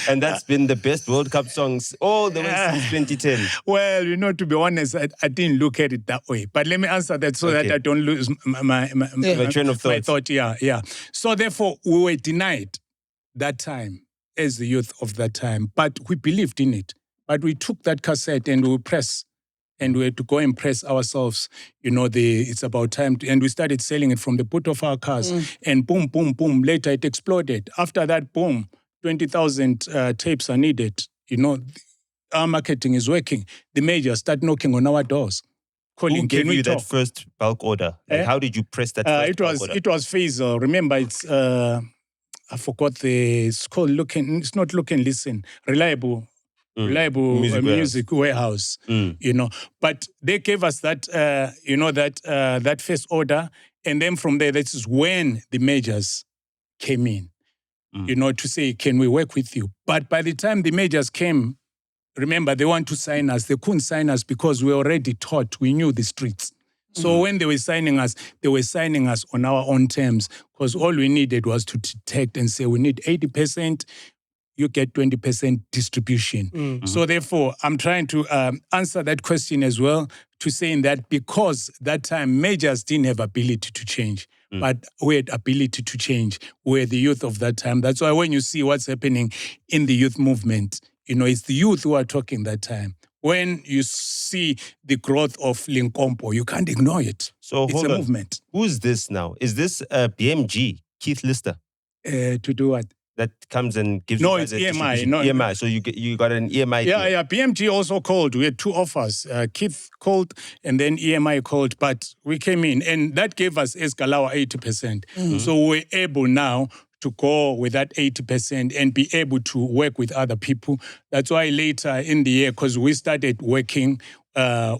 And that's been the best World Cup songs all the way since 2010. Well, to be honest, I didn't look at it that way. But let me answer that so that I don't lose my train of thought. My thought, yeah. So therefore, we were denied that time as the youth of that time. But we believed in it. But we took that cassette and we press. And we had to go and press ourselves, it's about time. And we started selling it from the boot of our cars. And boom, boom, boom. Later it exploded. After that, boom, 20,000 tapes are needed. Our marketing is working. The majors start knocking on our doors. calling, Who gave can we you talk? that first bulk order? Like, how did you press that first bulk order? It was Faisal. Remember, it's I forgot it's called It's not Look and Listen. Reliable music warehouse. You know, but they gave us that that first order, and then from there, this is when the majors came in. You know, to say, can we work with you? But by the time the majors came, remember, they want to sign us. They couldn't sign us because we were already taught. We knew the streets. So when they were signing us on our own terms, because all we needed was to detect and say, we need 80%, you get 20% distribution. So therefore, I'm trying to answer that question as well, to saying that because that time majors didn't have ability to change, but we had ability to change. We're the youth of that time. That's why when you see what's happening in the youth movement, you know, it's the youth who are talking that time. When you see the growth of Linkompo, you can't ignore it. So it's hold a on. movement. Who's this now? Is this BMG, Keith Lister? To do what? That comes and gives No, you guys it's a EMI. distribution. No, EMI. So you got an EMI deal. Yeah. BMG also called. We had two offers. Keith called and then EMI called, but we came in and that gave us as Kalawa 80%. So we're able now to go with that 80% and be able to work with other people. That's why later in the year, because we started working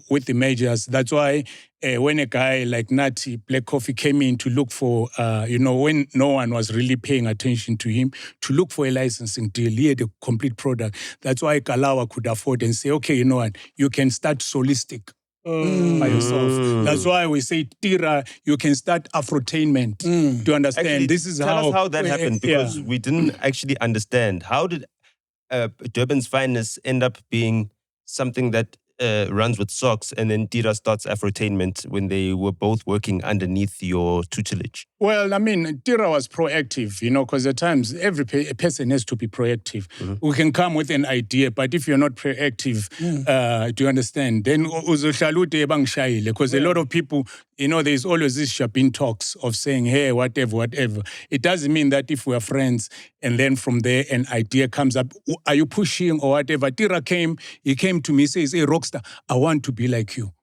with the majors, that's why when a guy like Natty Black Coffee came in to look for, when no one was really paying attention to him, to look for a licensing deal, he had a complete product. That's why Kalawa could afford and say, okay, you know what, you can start solistic. By yourself. That's why we say, Tira, you can start Afrotainment to understand. Actually, this is tell us how that happened, because we didn't actually understand. How did Durban's Finest end up being something that runs with socks, and then Tira starts Afrotainment when they were both working underneath your tutelage? Well, I mean, Tira was proactive, you know, because at times every person has to be proactive. We can come with an idea, but if you're not proactive, do you understand? Then because a lot of people, you know, there's always this shopping talks of saying, hey, whatever. It doesn't mean that if we're friends and then from there an idea comes up, are you pushing or whatever? Tira he came to me, says, hey, Rockstar, I want to be like you.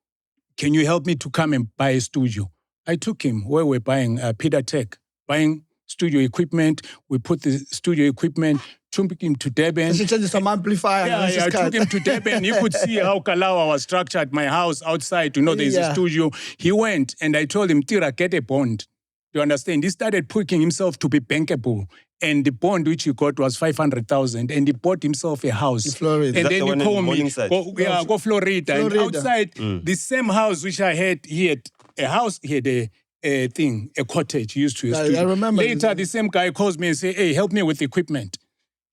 Can you help me to come and buy a studio? I took him where we're buying Peter Tech, buying studio equipment. We put the studio equipment, took him to Durban. She changed some amplifier. I took him to Durban. You could see how Kalawa was structured, my house outside. You know, there's a studio. He went and I told him, Tira, get a bond. You understand? He started pushing himself to be bankable. And the bond which he got was 500,000, and he bought himself a house. In Florida. And then he called me, go Florida. Florida. And outside the same house which I had, he had a house, he had a cottage he used to use. I remember. Later, the same guy calls me and say, hey, help me with equipment.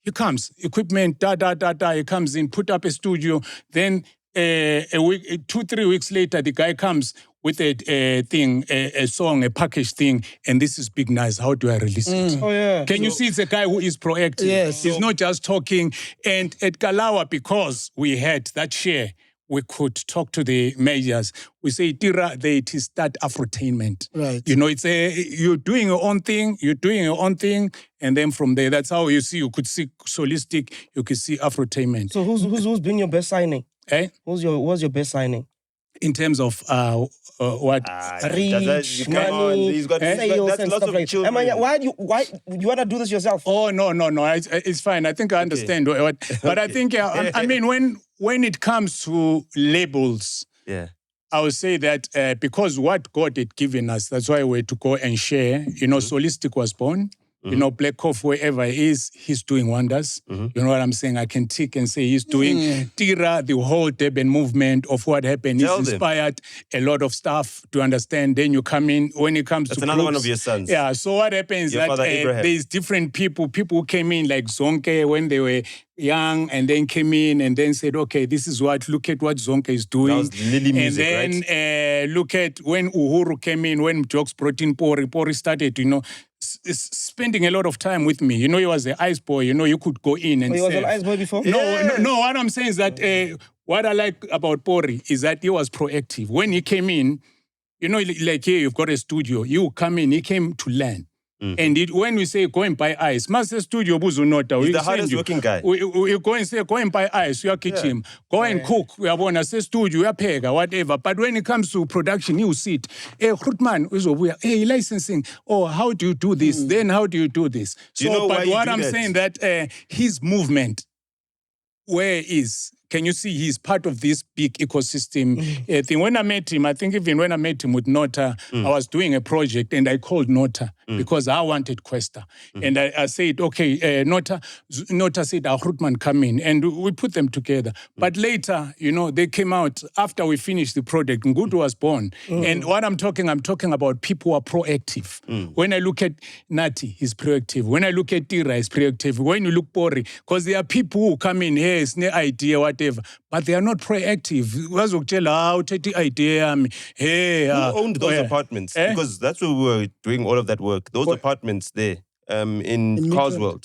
He comes, equipment, he comes in, put up a studio. Then a week, 2-3 weeks later, the guy comes with a song, a package thing, and this is big nice. How do I release it? Oh, yeah. Can you see it's a guy who is proactive? Yes. He's not just talking. And at Kalawa, because we had that share, we could talk to the majors. We say, Tira, it is that Afrotainment. Right. You know, it's you're doing your own thing, and then from there, that's how you could see Solistic, you could see Afrotainment. So who's been your best signing? What's your best signing? In terms of what? Reach, money, He's got sales that's and lots stuff of like that. children. Why you want to do this yourself? Oh, no. It's fine. I think I understand. But I think, I mean, when it comes to labels, I would say that because what God had given us, that's why we had to go and share. You know, Solistic was born. You know, Black Coffee, wherever he is, he's doing wonders. You know what I'm saying? I can tick and say he's doing. Tira, the whole Durban movement of what happened, he's inspired a lot of stuff to understand. Then you come in, when it comes to another groups, one of your sons. Yeah, so what happens Your that there's different people who came in like Zonke when they were young and then came in and then said, okay, look at what Zonke is doing. That was Lily music, and then look at when Uhuru came in, when Jokes brought in Pori started, you know, spending a lot of time with me. You know, he was the ice boy. You know, you could go in and he was an ice boy before? No, what I'm saying is that what I like about Pori is that he was proactive. When he came in, you know, like here, you've got a studio. You come in, he came to learn. And when we say go and buy ice, Master Studio buzu Nota. He's We the send hardest you. working guy. We go and say, go and buy ice, your kitchen. Go and cook, we are going to say studio, your pega, whatever. But when it comes to production, you sit. Hey, Grootman, hey, licensing. Oh, how do you do this? Then how do you do this? Do you know but why you what do I'm that? saying that his movement, where is? Can you see he's part of this big ecosystem thing? When I met him, I think even when I met him with Nota, I was doing a project and I called Nota because I wanted Questa. And I said, okay, Nota said, Grootman, come in. And we put them together. But later, they came out after we finished the project. Ngudu was born. And what I'm talking about people who are proactive. When I look at Nati, he's proactive. When I look at Tira, he's proactive. When you look Pori, because there are people who come in here, it's no idea, whatever, but they are not proactive. Who owned those apartments? Because that's where we were doing all of that work. Those apartments there in Carswell.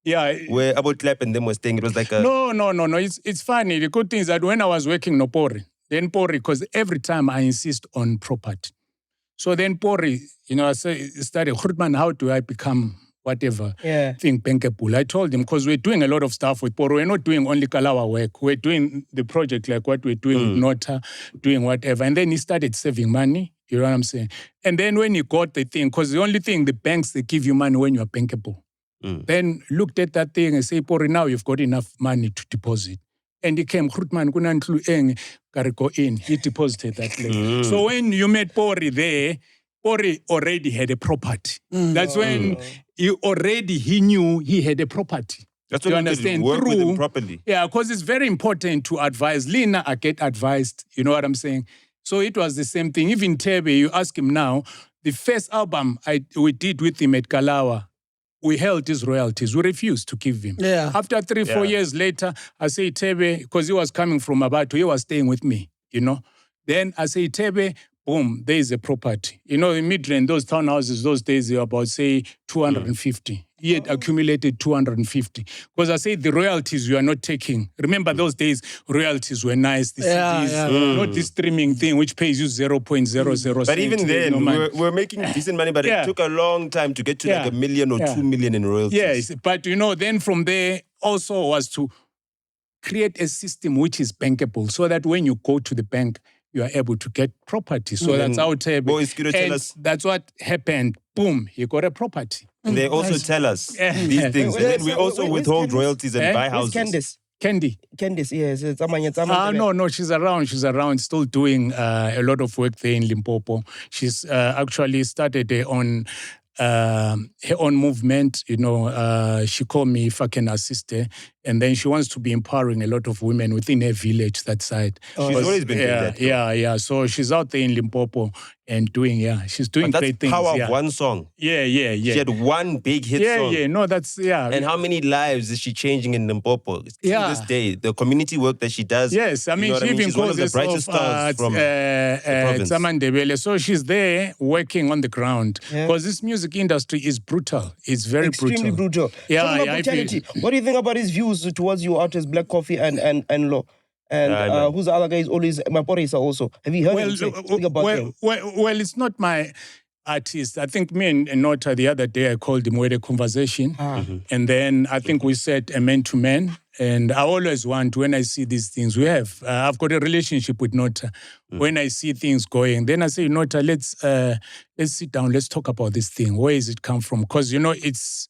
Yeah. Where About Clap and them were staying. It was like a... No. It's funny. The good thing is that when I was working no Pori, because every time I insist on property. So then Pori, I started, Grootman, how do I become whatever thing bankable? I told him, because we're doing a lot of stuff with Poro. We're not doing only Kalawa work. We're doing the project like what we're doing with Nota, doing whatever. And then he started saving money. You know what I'm saying? And then when he got the thing, because the only thing, the banks, they give you money when you're bankable. Then looked at that thing and say, Poro, now you've got enough money to deposit. And he came, Grootman, go in. He deposited that place. So when you met Pori there, Pori already had a property. That's when he knew he had a property. That's what you understand. Work with him properly. Yeah, because it's very important to advise. Lina, I get advised. You know what I'm saying? So it was the same thing. Even Tebe, you ask him now, the first album we did with him at Kalawa, we held his royalties. We refused to give him. Yeah. After 3-4 years later, I say, Tebe, because he was coming from Abatu, he was staying with me, Then I say, Tebe, boom, there is a property. In Midrand, those townhouses, those days, they were about, say, 250. He had accumulated 250. Because I said the royalties you are not taking. Remember those days, royalties were nice. The CDs, not this streaming thing, which pays you 0.00. But even then, we were making decent money, but it took a long time to get to like $1 million or 2 million in royalties. Yes, but then from there also was to create a system which is bankable so that when you go to the bank, you are able to get property. So that's our table. Oskido, tell us. That's what happened. Boom, he got a property. And they also tell us these things. And then we also withhold royalties and buy houses. Candice, yes. No, she's around. She's around, still doing a lot of work there in Limpopo. She's actually started her own movement. She called me if I can assist her. And then she wants to be empowering a lot of women within her village, that side. She's always been doing that. Yeah. So she's out there in Limpopo and doing, she's doing great things. That's the power of one song. Yeah. She had one big hit song. No, that's, And how many lives is she changing in Limpopo? To this day, the community work that she does. Yes, I mean, she even She's one of the brightest stars from the province. Samandebele. So she's there working on the ground. Because this music industry is brutal. It's very extremely brutal. Yeah, brutality. What do you think about his views towards you artists, Black Coffee and Law? And who's the other guy is always Maporisa also. Have you heard him speak about him? Well, it's not my artist. I think me and Nota the other day, I called him, we had a conversation. And then I think we said a man to man. And I always want, when I see these things, I've got a relationship with Nota. When I see things going, then I say, Nota, let's sit down, let's talk about this thing. Where is it come from? Because, it's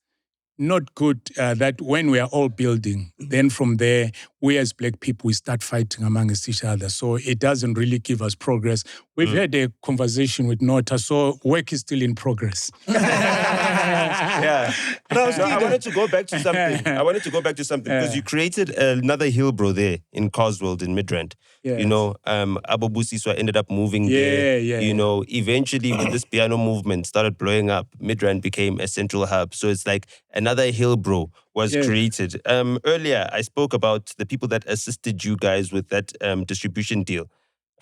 not good that when we are all building, then from there, we as Black people, we start fighting amongst each other. So it doesn't really give us progress. We've had a conversation with Nota, so work is still in progress. I wanted to go back to something. Because you created another Hillbrow there in Carswell in Midrand. Yes. Abo Busiswa ended up moving there. Eventually when this piano movement started blowing up, Midrand became a central hub. So it's like another Hillbrow was created. Earlier, I spoke about the people that assisted you guys with that distribution deal.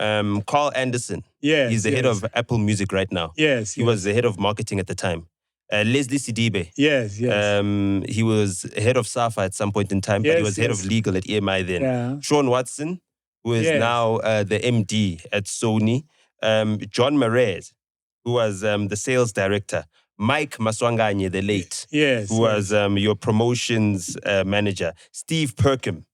Carl Anderson. He's the head of Apple Music right now. He was the head of marketing at the time. Leslie Sidibe. Yes. He was head of SAFA at some point in time, but he was head of legal at EMI then. Yeah. Sean Watson, who is now the MD at Sony. John Marez, who was the sales director. Mike Maswanganye, the late, Yes. who was your promotions manager. Steve Perkham,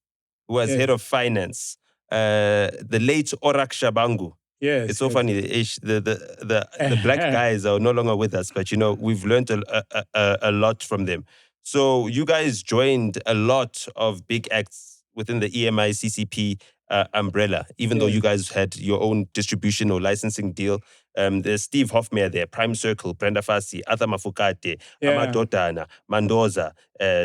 who was head of finance. The late Orak Shabangu. Yes. It's so funny. The black guys are no longer with us, but we've learned a lot from them. So you guys joined a lot of big acts within the EMI CCP umbrella, even though you guys had your own distribution or licensing deal. There's Steve Hofmeyer there, Prime Circle, Brenda Fassie, Arthur Mafukate, Amadodana, Mandoza,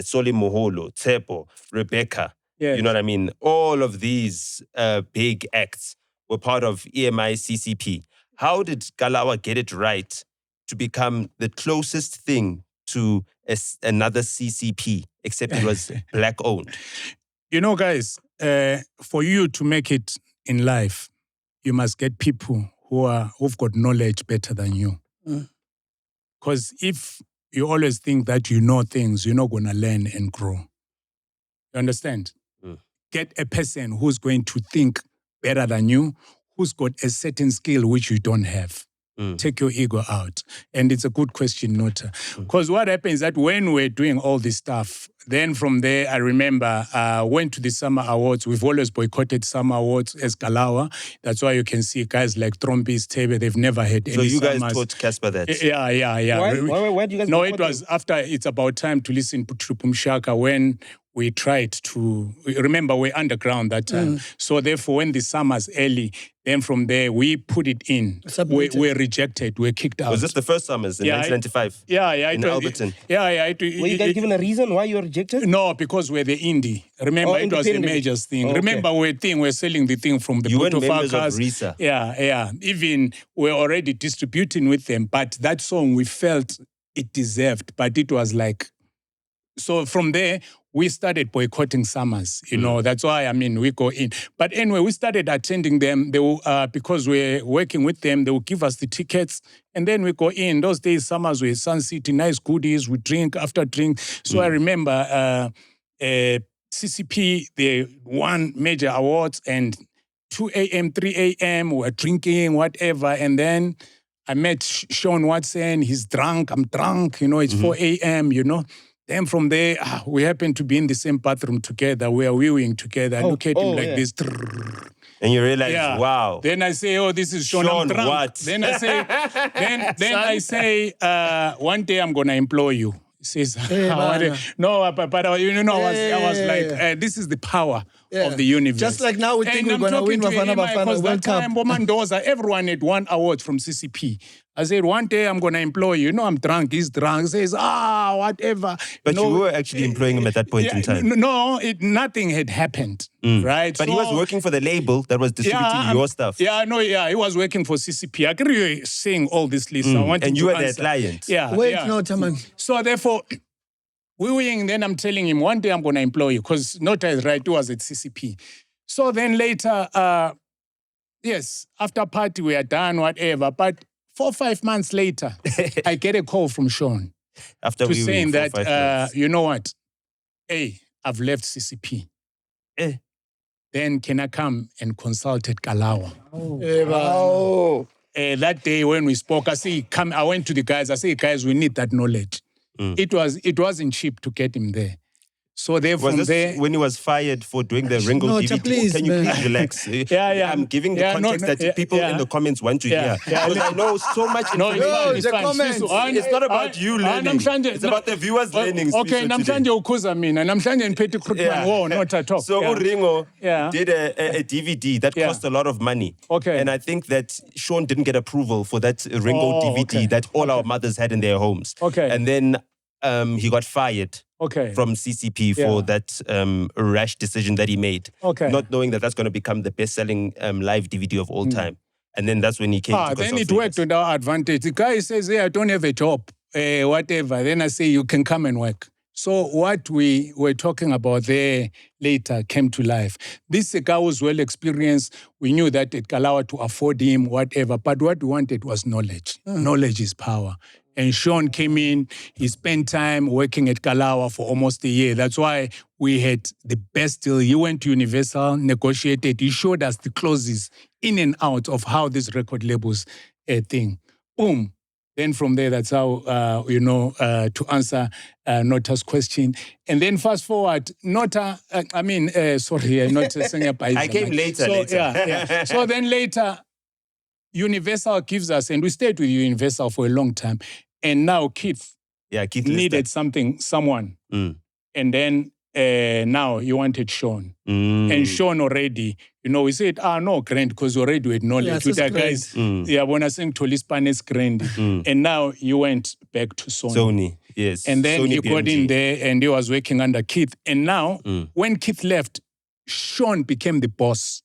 Soli Moholo, Tsepo, Rebecca. Yes. You know what I mean? All of these big acts were part of EMI CCP. How did Kalawa get it right to become the closest thing to another CCP, except it was black owned? Guys, for you to make it in life, you must get people who've got knowledge better than you. Because if you always think that you know things, you're not going to learn and grow. You understand? Get a person who's going to think better than you, who's got a certain skill which you don't have. Take your ego out. And it's a good question, Nota. Because what happens is that when we're doing all this stuff, then from there, I remember, went to the Summer Awards. We've always boycotted Summer Awards as Kalawa. That's why you can see guys like Trompis, Tebe, they've never had any So you summers. guys taught Casper that? Yeah. Why do you guys No, boycott it was after It's About Time to Listen to Pumshaka when we tried to, remember we're underground that time. So therefore when the summer's early, then from there we put it in. We're rejected, we're kicked out. Was this the first summers in 1995? Yeah. In Alberton? Were you guys given a reason why you were rejected? No, because we're the indie. Remember, it was a major thing. Remember, we're selling the thing from the You weren't Puerto members of Farkas. RISA. Yeah. Even we're already distributing with them, but that song we felt it deserved, but it was like, so from there, we started boycotting summers, That's why, we go in. But anyway, we started attending them. They will, because we're working with them, they will give us the tickets. And then we go in. Those days, summers were Sun City, nice goodies. We drink after drink. So I remember CCP, they won major awards. And 2 a.m., 3 a.m., we're drinking, whatever. And then I met Sean Watson. He's drunk. I'm drunk. It's 4 a.m., Then from there, we happened to be in the same bathroom together. We are viewing together. I look at him like this. And you realize, wow. Then I say, this is Sean. I'm drunk. What? Then I say, I say, one day I'm gonna employ you. He says, no, but I was like, this is the power of the universe. Just like now we think we're going to win Bafana World Cup. Mandoza, everyone had won awards from CCP. I said, one day I'm going to employ you. I'm drunk, he's drunk. He says, whatever. But you were actually employing him at that point in time. No, nothing had happened, right? But he was working for the label that was distributing your stuff. He was working for CCP. I agree with you saying all this, Lisa. And you were their client. No, Taman. So therefore, then I'm telling him, one day I'm going to employ you, because Nota is right, he was at CCP. So then later, after party, we are done, whatever. But 4 or 5 months later, I get a call from Sean saying that, you know what? Hey, I've left CCP. Then can I come and consult at Kalawa? That day when we spoke, I went to the guys, I said, guys, we need that knowledge. It wasn't cheap to get him there. So from there, when he was fired for doing the Ringo DVD? Please, can you please relax? I'm giving the context that people in the comments want to hear. Because I know so much information. It's comments. It's not about you learning. It's about the viewers learning. Okay, namhlanje ukhuza mina, namhlanje niphethe Krutman, not at all. So Ringo did a DVD that cost a lot of money. Okay. And I think that Sean didn't get approval for that Ringo DVD that all our mothers had in their homes. Okay. And then he got fired from CCP for that rash decision that he made. Not knowing that that's going to become the best-selling live DVD of all time. And then that's when he came to then it worked to our advantage. The guy says, hey, I don't have a job, whatever. Then I say, you can come and work. So what we were talking about there later came to life. This guy was well experienced. We knew that at Kalawa to afford him, whatever. But what we wanted was knowledge. Knowledge is power. And Sean came in, he spent time working at Kalawa for almost a year. That's why we had the best deal. He went to Universal, negotiated. He showed us the clauses in and out of how these record labels thing. Boom. Then from there, that's how, to answer Nota's question. And then fast forward, Nota, sorry, I'm not saying a I came later. Yeah. So then later, Universal gives us, and we stayed with Universal for a long time. And now Keith needed someone. And then now you wanted Sean. And Sean already, we said, no, grand, because already with knowledge. With that guys, when I saying to Lispanes grand. And now you went back to Sony. Yes. And then Sony you got BMG. in there and he was working under Keith. And now, when Keith left, Sean became the boss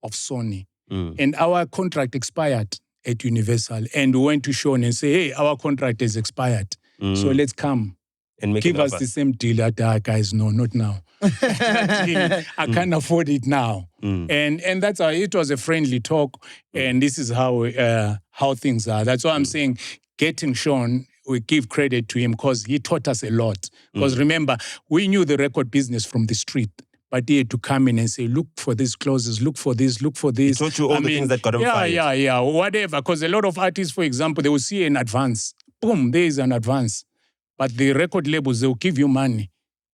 of Sony. And our contract expired at Universal. And we went to Sean and say, hey, our contract is expired. So let's come. And give us the same deal that guys, no, not now. I can't afford it now. And that's how it was a friendly talk. And this is how things are. That's why I'm saying getting Sean, we give credit to him because he taught us a lot. Because remember, we knew the record business from the street. But he had to come in and say, look for these clauses, look for this, look for this. He taught you all the things that got him fired. Yeah, whatever. Because a lot of artists, for example, they will see an advance. Boom, there is an advance. But the record labels, they'll give you money.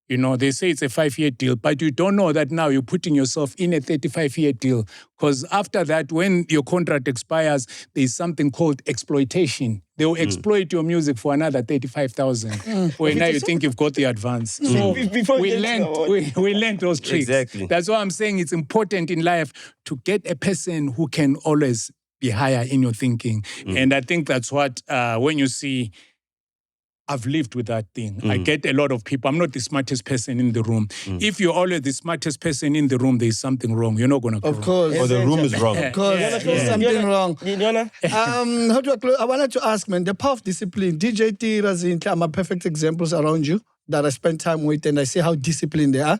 They say it's a 5-year deal, but you don't know that now you're putting yourself in a 35-year deal. Because after that, when your contract expires, there's something called exploitation. They'll exploit your music for another 35,000. When now you think you've got the advance. So we learned those tricks. Exactly. That's why I'm saying it's important in life to get a person who can always be higher in your thinking. And I think that's what, when you see, I've lived with that thing. I get a lot of people. I'm not the smartest person in the room. If you're always the smartest person in the room, there's something wrong. You're not going to grow. Of course. Or the room is wrong. Of course. There's something wrong. How do I close? I wanted to ask, man, the power of discipline. DJ T, Razin, I'm a perfect examples around you that I spend time with, and I see how disciplined they are.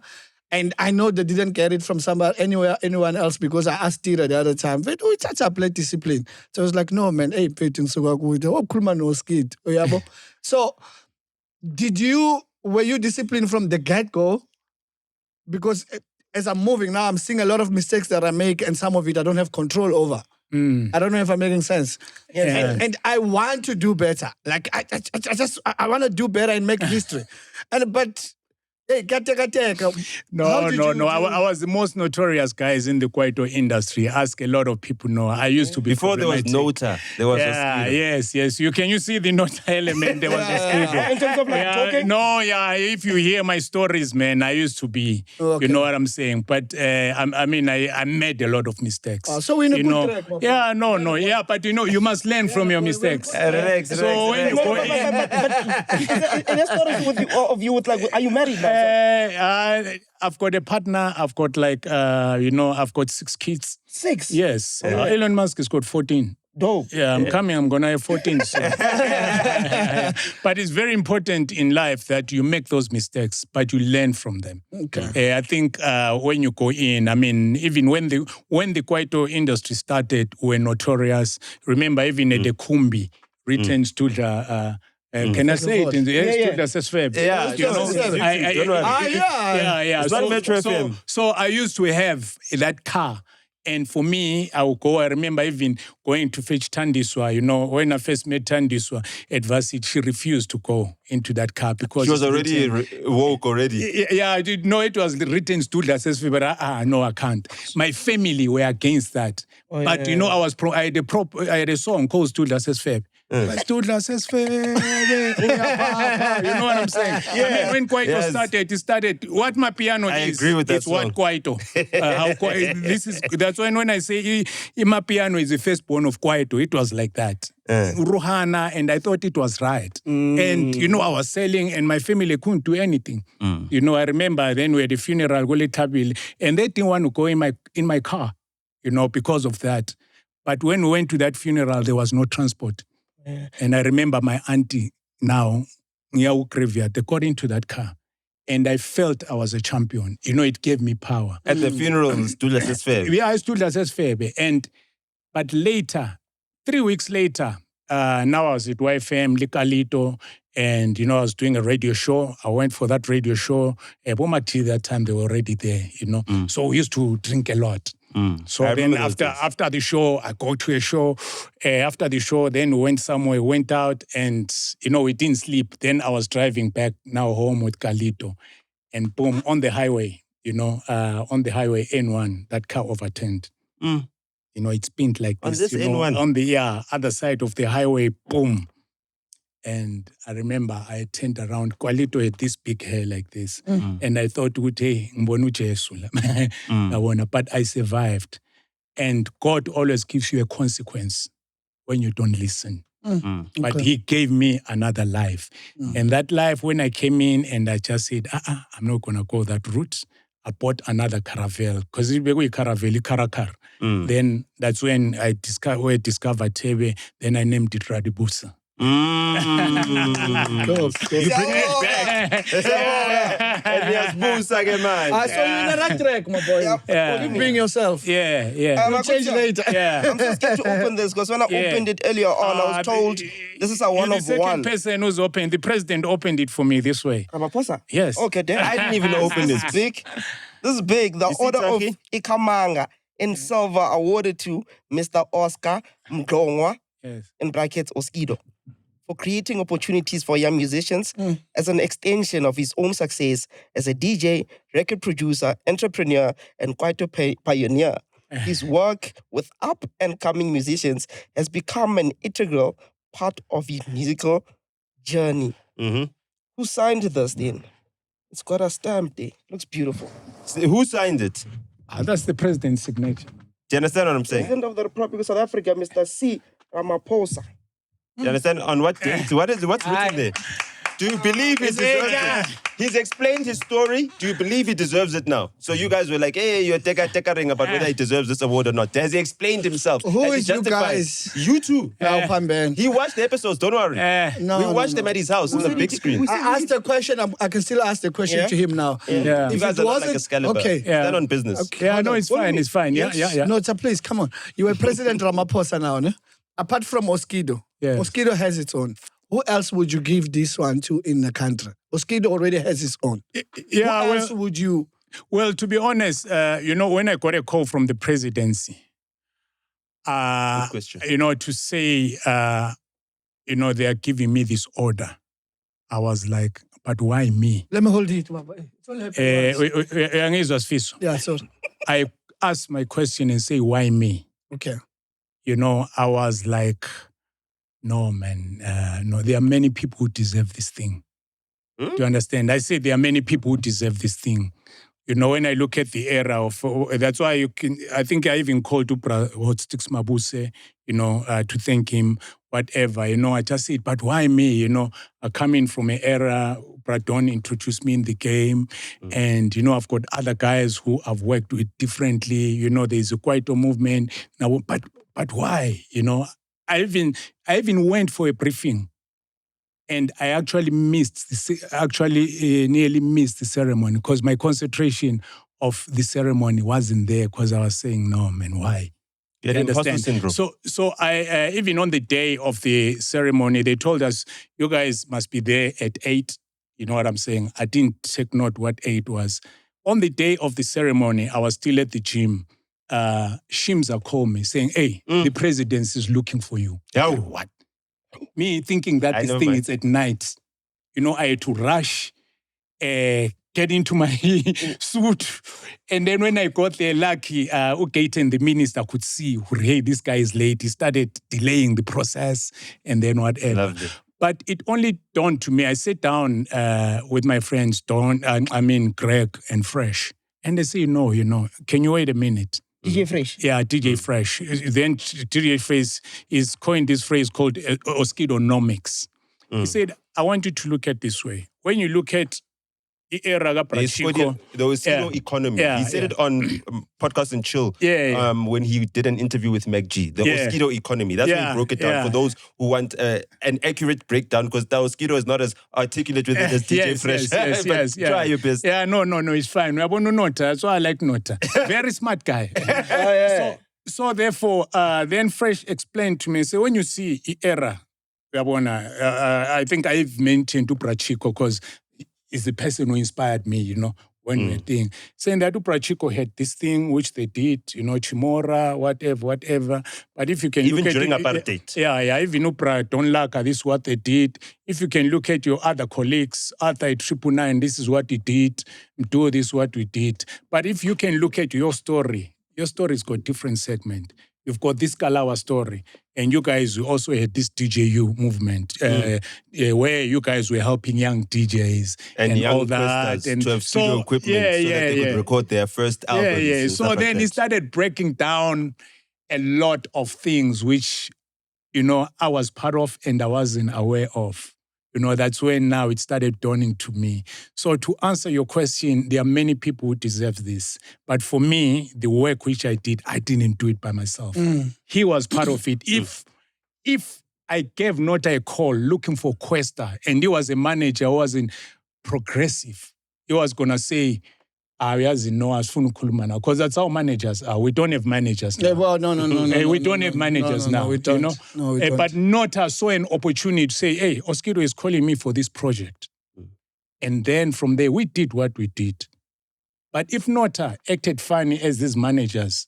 And I know they didn't get it from anyone else, because I asked Tira the other time, we touch up play discipline. So I was like, no, man, hey, so were you disciplined from the get-go? Because as I'm moving now, I'm seeing a lot of mistakes that I make, and some of it I don't have control over. I don't know if I'm making sense. Yeah. And I want to do better. Like I want to do better and make history. But hey, No. I was the most notorious guys in the Kwaito industry. Ask a lot of people know. I used to be before there was Nota. There was yes. You see the Nota element. There was Oskido. In terms of talking? No, if you hear my stories, man, I used to be. Okay. You know what I'm saying? But I made a lot of mistakes. So we're in a good track, my friend. Yeah, but you must learn from your mistakes. Relax. When you go in, In your stories of you, are you married now? I've got a partner. I've got I've got 6 kids. 6? Yes. Elon Musk has got 14. Dope. Yeah, I'm coming. I'm going to have 14 soon. But it's very important in life that you make those mistakes, but you learn from them. Okay. I think when you go in, even when the Kwaito industry started, we were notorious. Remember, even at the Kumbi, written Studla, can I say it in the Studla SFB? Yeah. It's not Metro FM. So I used to have that car. And for me, I would go, I remember even going to fetch Tandiswa, when I first met Tandiswa at Varsity, she refused to go into that car because she was already woke already. Yeah, I did know it was written Studla SFB, but no, I can't. My family were against that. But I had a song called Studla SFB. Studla SFB, you know what I'm saying? Yeah. When Kwaito started, what my piano I is, agree with that it's song. what Kwaito. That's when I say my piano is the firstborn of Kwaito. It was like that. Ruhana, and I thought it was right. And, I was selling and my family couldn't do anything. I remember then we had a funeral, and they didn't want to go in my car, because of that. But when we went to that funeral, there was no transport. And I remember my auntie now, Nyawu Graveyard, they got into that car. And I felt I was a champion. It gave me power. At the funeral, Studla SFB. Yeah, I stood as SFB. But later, 3 weeks later, now I was at YFM, Likalito, and, I was doing a radio show. I went for that radio show. Bomati that time, they were already there, So we used to drink a lot. So I then remember those days. after the show, I go to a show. After the show, then we went somewhere, went out, and we didn't sleep. Then I was driving back now home with Carlito, and boom, on the highway, on the highway N1, that car overturned. It spinned like On this. this N1? On the other side of the highway, boom. And I remember I turned around. Carlito had this big hair like this. And I thought, hey, but I survived. And God always gives you a consequence when you don't listen. But he gave me another life. And that life, when I came in and I just said, I'm not going to go that route. I bought another caravel. Because it was a caravel, Karakar. Then that's when I discovered Tebe. Then I named it Radibusa. Go. You bring it back. And yes, Busa again, man. I saw you in a rat track, my boy. Yeah. You bring yourself. Yeah. You'll change later. I'm so scared to open this because when I opened it earlier on, I was told this is a one You're of the second one. person who's opened. The president opened it for me this way. Ramaphosa? Yes. Okay, then. I didn't even open this. Big. This is big. The You see, Order of Turkey? Ikamanga in silver awarded to Mr. Oscar Mdongwa, Yes. in brackets Oskido, for creating opportunities for young musicians as an extension of his own success as a DJ, record producer, entrepreneur, and quite a pioneer. His work with up-and-coming musicians has become an integral part of his musical journey. Who signed this then? It's got a stamp there. Looks beautiful. Who signed it? That's the president's signature. Do you understand what I'm saying? President of the Republic of South Africa, Mr. C. Ramaphosa. Do you understand? On what date? What's written there? Do you believe he deserves it? He's explained his story. Do you believe he deserves it now? So you guys were like, hey, you're tekering about whether he deserves this award or not. Has he explained himself? Who Has he is you justified? guys? You too. Now, Pamben. He watched the episodes, don't worry. No, we watched them at his house on the big screen. I asked a question. I can still ask the question Yeah? to him now. Yeah. You If guys it are not like wasn't- Excalibur. okay. Stand on business. Okay. Yeah, Hold no, on. it's fine. It's fine. Yeah. No, it's a please. Come on. You are President Ramaphosa now, ne? Apart from Oskido. Yes. Oskido has its own. Who else would you give this one to in the country? Oskido already has his own. Yeah, Who else would you? well, to be honest, when I got a call from the presidency, Good question. to say, they are giving me this order, I was like, but why me? Let me hold it. Baba. It's only happened once. Yeah, so, I asked my question and say, why me? okay. I was like, no, man, no, there are many people who deserve this thing. Do you understand? I say there are many people who deserve this thing. When I look at the era of, that's why I think I even called Upra Hotstix Mabuse, to thank him, whatever, I just said, but why me? I come in from an era, Bradon introduced me in the game, and, I've got other guys who I've worked with differently, there's a quite a movement, now, but why? I even went for a briefing, and I actually nearly missed the ceremony because my concentration of the ceremony wasn't there because I was saying, no, man, why? You had imposter syndrome. So I even on the day of the ceremony, they told us, you guys must be there at 8. You know what I'm saying? I didn't take note what 8 was. On the day of the ceremony, I was still at the gym. Shimza called me saying, hey, the president is looking for you. Yeah. I said, what? Me thinking that this thing is at night. I had to rush, get into my suit. And then when I got there, lucky, Gayton, the minister, could see, hey, this guy is late. He started delaying the process and then whatever. Lovely. But it only dawned to me. I sat down with my friends, Greg and Fresh. And they say, no, can you wait a minute? DJ Fresh. Yeah, DJ Fresh. Then DJ Fresh is coined this phrase called Oskidonomics. He said, I want you to look at this way. When you look at the Oskido economy. Yeah, he said it on Podcast and Chill when he did an interview with MacG. The Oskido economy. That's when he broke it down for those who want an accurate breakdown, because the Oskido is not as articulate with it as DJ Fresh. Yes, Try your best. Yeah, no, it's fine. I want to Nota. That's why I like Nota. Very smart guy. So therefore, then Fresh explained to me, so when you see era, I think I've mentioned to Prachiko because is the person who inspired me, when we were doing. Saying that Uprachiko had this thing which they did, Chimora, whatever. But if you can Even look during at apartheid. even Upra don't like this is what they did. If you can look at your other colleagues, Arthur at 999, this is what he did. Do this what we did. But if you can look at your story's got different segment. You've got this Kalawa story, and you guys also had this DJU movement, where you guys were helping young DJs and young all that, and to have studio equipment so that they could record their first albums. Yeah. So then he started breaking down a lot of things which, I was part of and I wasn't aware of. That's when now it started dawning to me. So to answer your question, there are many people who deserve this. But for me, the work which I did, I didn't do it by myself. He was part of it. If I gave Nota a call looking for Questa, and he was a manager who wasn't progressive, he was going to say, because that's how managers are. We don't have managers now. Yeah, well, no. We don't have managers now. We don't. No, we don't. But Nota saw an opportunity to say, hey, Oskido is calling me for this project. And then from there, we did what we did. But if Nota acted funny as these managers,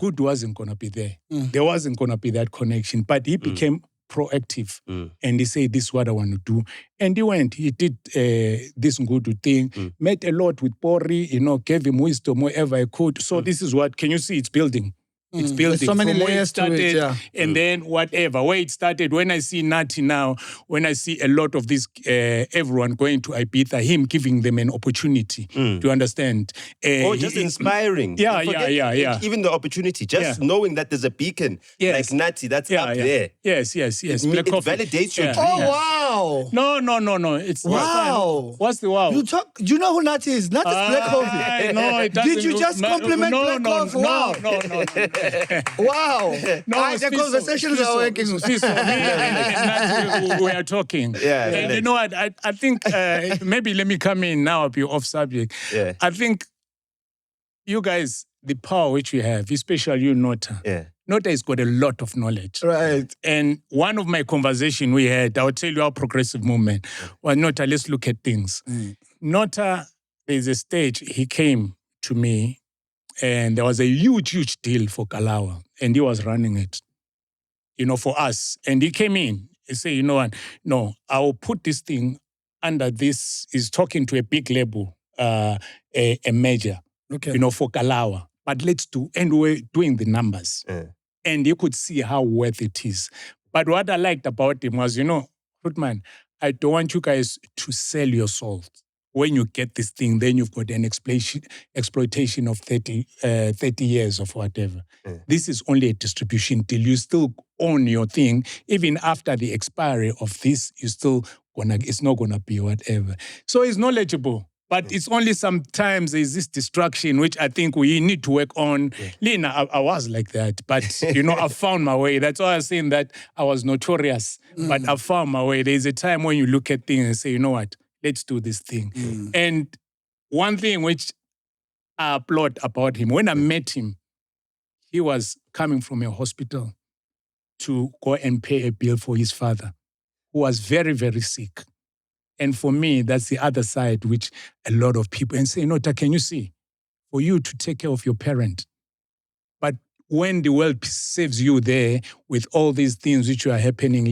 good wasn't going to be there. There wasn't going to be that connection. But he became proactive and he said, this is what I want to do. And he did this good thing, met a lot with Pori, gave him wisdom wherever I could. So this is what, can you see it's building? It's building. There's so many from layers where it started, to it, and then whatever. Where it started, when I see Nati now, when I see a lot of this, everyone going to Ibiza, him giving them an opportunity to understand. Or just inspiring. Yeah. Even the opportunity, just knowing that there's a beacon like Nati that's up there. Yes. It validates your dream. Oh, wow. No. It's wow. What's the wow? Do you know who Nati is? Nati is Black Coffee. No, it doesn't. Did you just compliment Black Coffee? Wow. No. Wow. No, the conversations are working. We are talking. Yeah. And you know what? I think maybe let me come in now, be off subject. Yeah. I think you guys, the power which you have, especially you, Nota. Yeah. Nota has got a lot of knowledge. Right. And one of my conversation we had, I'll tell you our progressive movement. Well, Nota, let's look at things. Nota, there's a stage, he came to me and there was a huge deal for Kalawa. And he was running it, for us. And he came in. He said, you know what? No, I will put this thing under this. He's talking to a big label, a major, for Kalawa. But let's do, and we're doing the numbers. And you could see how worth it is. But what I liked about him was, Fruitman, I don't want you guys to sell your soul. When you get this thing, then you've got an exploitation of 30 years of whatever. This is only a distribution deal. You still own your thing. Even after the expiry of this, it's not gonna be whatever. So it's knowledgeable. But it's only sometimes there's this distraction, which I think we need to work on. Lena, I was like that. But, I found my way. That's why I was saying that I was notorious. But I found my way. There's a time when you look at things and say, you know what? Let's do this thing. And one thing which I applaud about him, when I met him, he was coming from a hospital to go and pay a bill for his father, who was very, very sick. And for me, that's the other side, which a lot of people, and say, Nota, can you see? For you to take care of your parent. But when the world saves you there with all these things which are happening,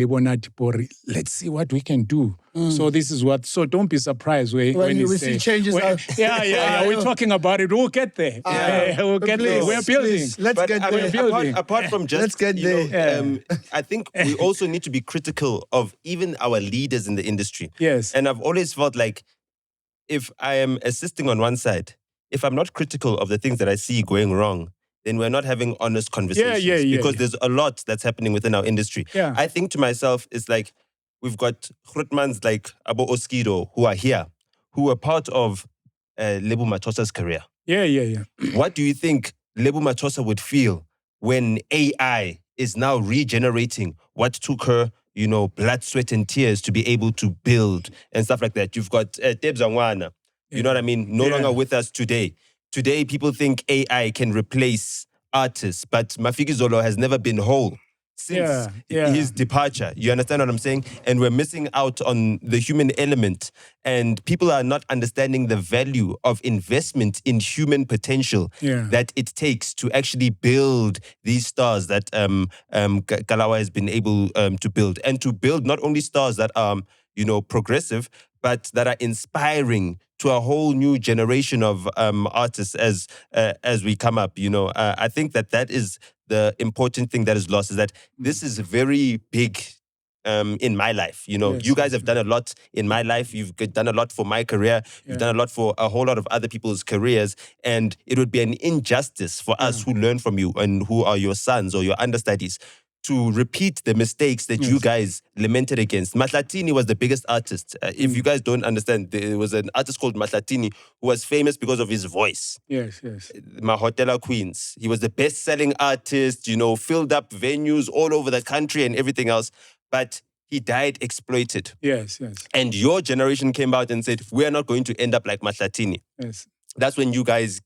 let's see what we can do. So this is what, so don't be surprised when you see changes. We're talking about it. We'll get there. We'll get there. We're building. Let's get there. Apart from just, let's get there. I think we also need to be critical of even our leaders in the industry. Yes. And I've always felt like if I am assisting on one side, if I'm not critical of the things that I see going wrong, then we're not having honest conversations. Because there's a lot that's happening within our industry. Yeah. I think to myself, it's like, we've got Grootmans like Abo Oskido who are here, who are part of Lebo Mathosa's career. Yeah. What do you think Lebo Mathosa would feel when AI is now regenerating what took her, blood, sweat, and tears to be able to build and stuff like that? You've got Deb Zangwana, you know what I mean? No longer with us today. Today, people think AI can replace artists, but Mafiki Zolo has never been whole. since his departure. You understand what I'm saying? And we're missing out on the human element. And people are not understanding the value of investment in human potential that it takes to actually build these stars that Kalawa has been able to build. And to build not only stars that are, progressive, but that are inspiring to a whole new generation of artists as we come up. I think that is the important thing that is lost, is that this is very big in my life. You guys have done a lot in my life. You've done a lot for my career. You've done a lot for a whole lot of other people's careers. And it would be an injustice for us who learn from you and who are your sons or your understudies to repeat the mistakes that you guys lamented against. Mahlatini was the biggest artist. If you guys don't understand, there was an artist called Mahlatini who was famous because of his voice. Yes. Mahotela Queens. He was the best-selling artist, filled up venues all over the country and everything else. But he died exploited. Yes. And your generation came out and said, we are not going to end up like Mahlatini. Yes. That's when you guys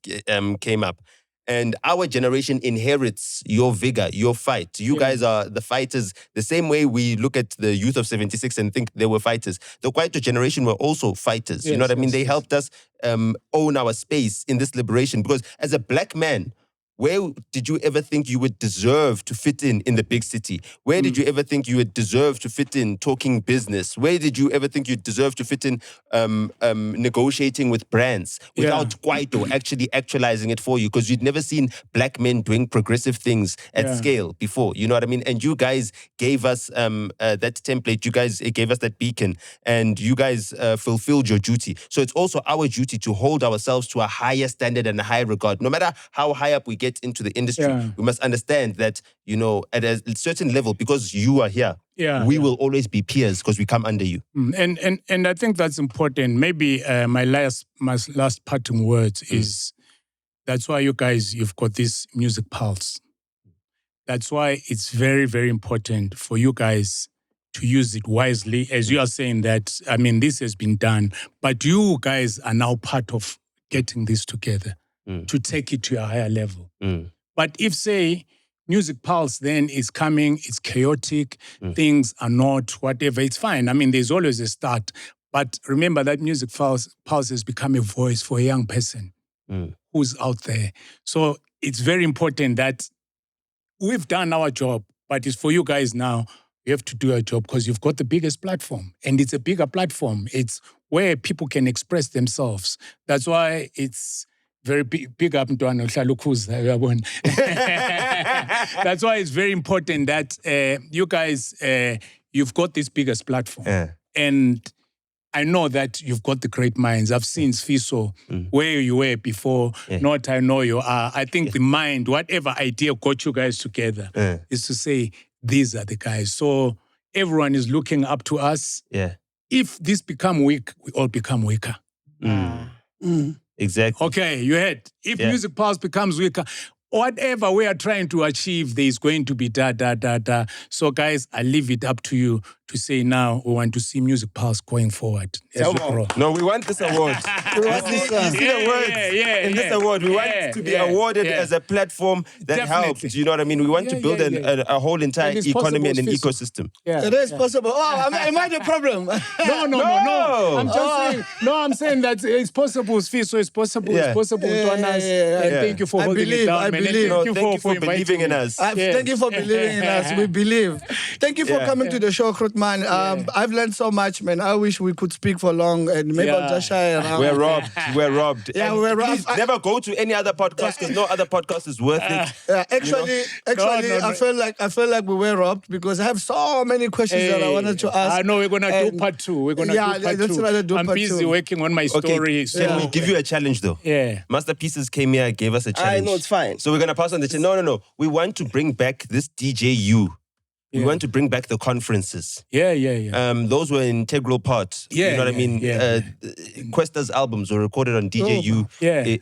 came up. And our generation inherits your vigor, your fight. You guys are the fighters. The same way we look at the youth of 76 and think they were fighters. The Kwaito generation were also fighters. You know what I mean? They helped us own our space in this liberation. Because as a black man, where did you ever think you would deserve to fit in the big city? Where did you ever think you would deserve to fit in talking business? Where did you ever think you'd deserve to fit in negotiating with brands without Kwaito actually actualizing it for you? Because you'd never seen black men doing progressive things at scale before. You know what I mean? And you guys gave us that template. You guys gave us that beacon. And you guys fulfilled your duty. So it's also our duty to hold ourselves to a higher standard and a higher regard. No matter how high up we get into the industry, we must understand that, at a certain level, because you are here, we will always be peers because we come under you. And I think that's important. Maybe my last parting words is, that's why you guys, you've got this music pulse. That's why it's very, very important for you guys to use it wisely. As you are saying that, this has been done, but you guys are now part of getting this together. To take it to a higher level. But if, say, Music Pulse then is coming, it's chaotic, things are not whatever, it's fine. There's always a start. But remember that Music Pulse has become a voice for a young person who's out there. So it's very important that we've done our job, but it's for you guys now. You have to do your job because you've got the biggest platform. And it's a bigger platform. It's where people can express themselves. That's why it's very big up into That's why it's very important that you guys, you've got this biggest platform. And I know that you've got the great minds. I've seen Sfiso, where you were before, Nota, I know you are. I think the mind, whatever idea got you guys together, is to say, these are the guys. So everyone is looking up to us. If this become weak, we all become weaker. Exactly. Okay, you heard. If Music Pulse becomes weaker, whatever we are trying to achieve, there's going to be da. So guys, I leave it up to you to say now we want to see Music Pulse going forward. No, we want this award. You see the words in this award. We want it to be awarded as a platform that helps. You know what I mean? We want to build a whole entire economy and an ecosystem. It is possible. Oh, am I the problem? No. I'm saying that it's possible, Sfiso. It's possible. It's possible to us. And thank you for holding it down. I believe. Thank you for believing in us. Thank you for believing in us. We believe. Thank you for coming to the show, Krutman. I've learned so much, man. I wish we could speak for long and maybe I'll just shy around. We're robbed. Yeah, we're robbed. Please never go to any other podcast because no other podcast is worth it. Actually, I feel like we were robbed because I have so many questions that I wanted to ask. I know we're gonna do part two. We're gonna do part two. I'm busy working on my story. Okay. Can we give you a challenge though? Yeah. Masterpieces came here, gave us a challenge. I know, it's fine. So we're gonna pass on the challenge. No. We want to bring back this DJU. We want to bring back the conferences. Those were an integral part. You know what I mean? Questa's albums were recorded on DJU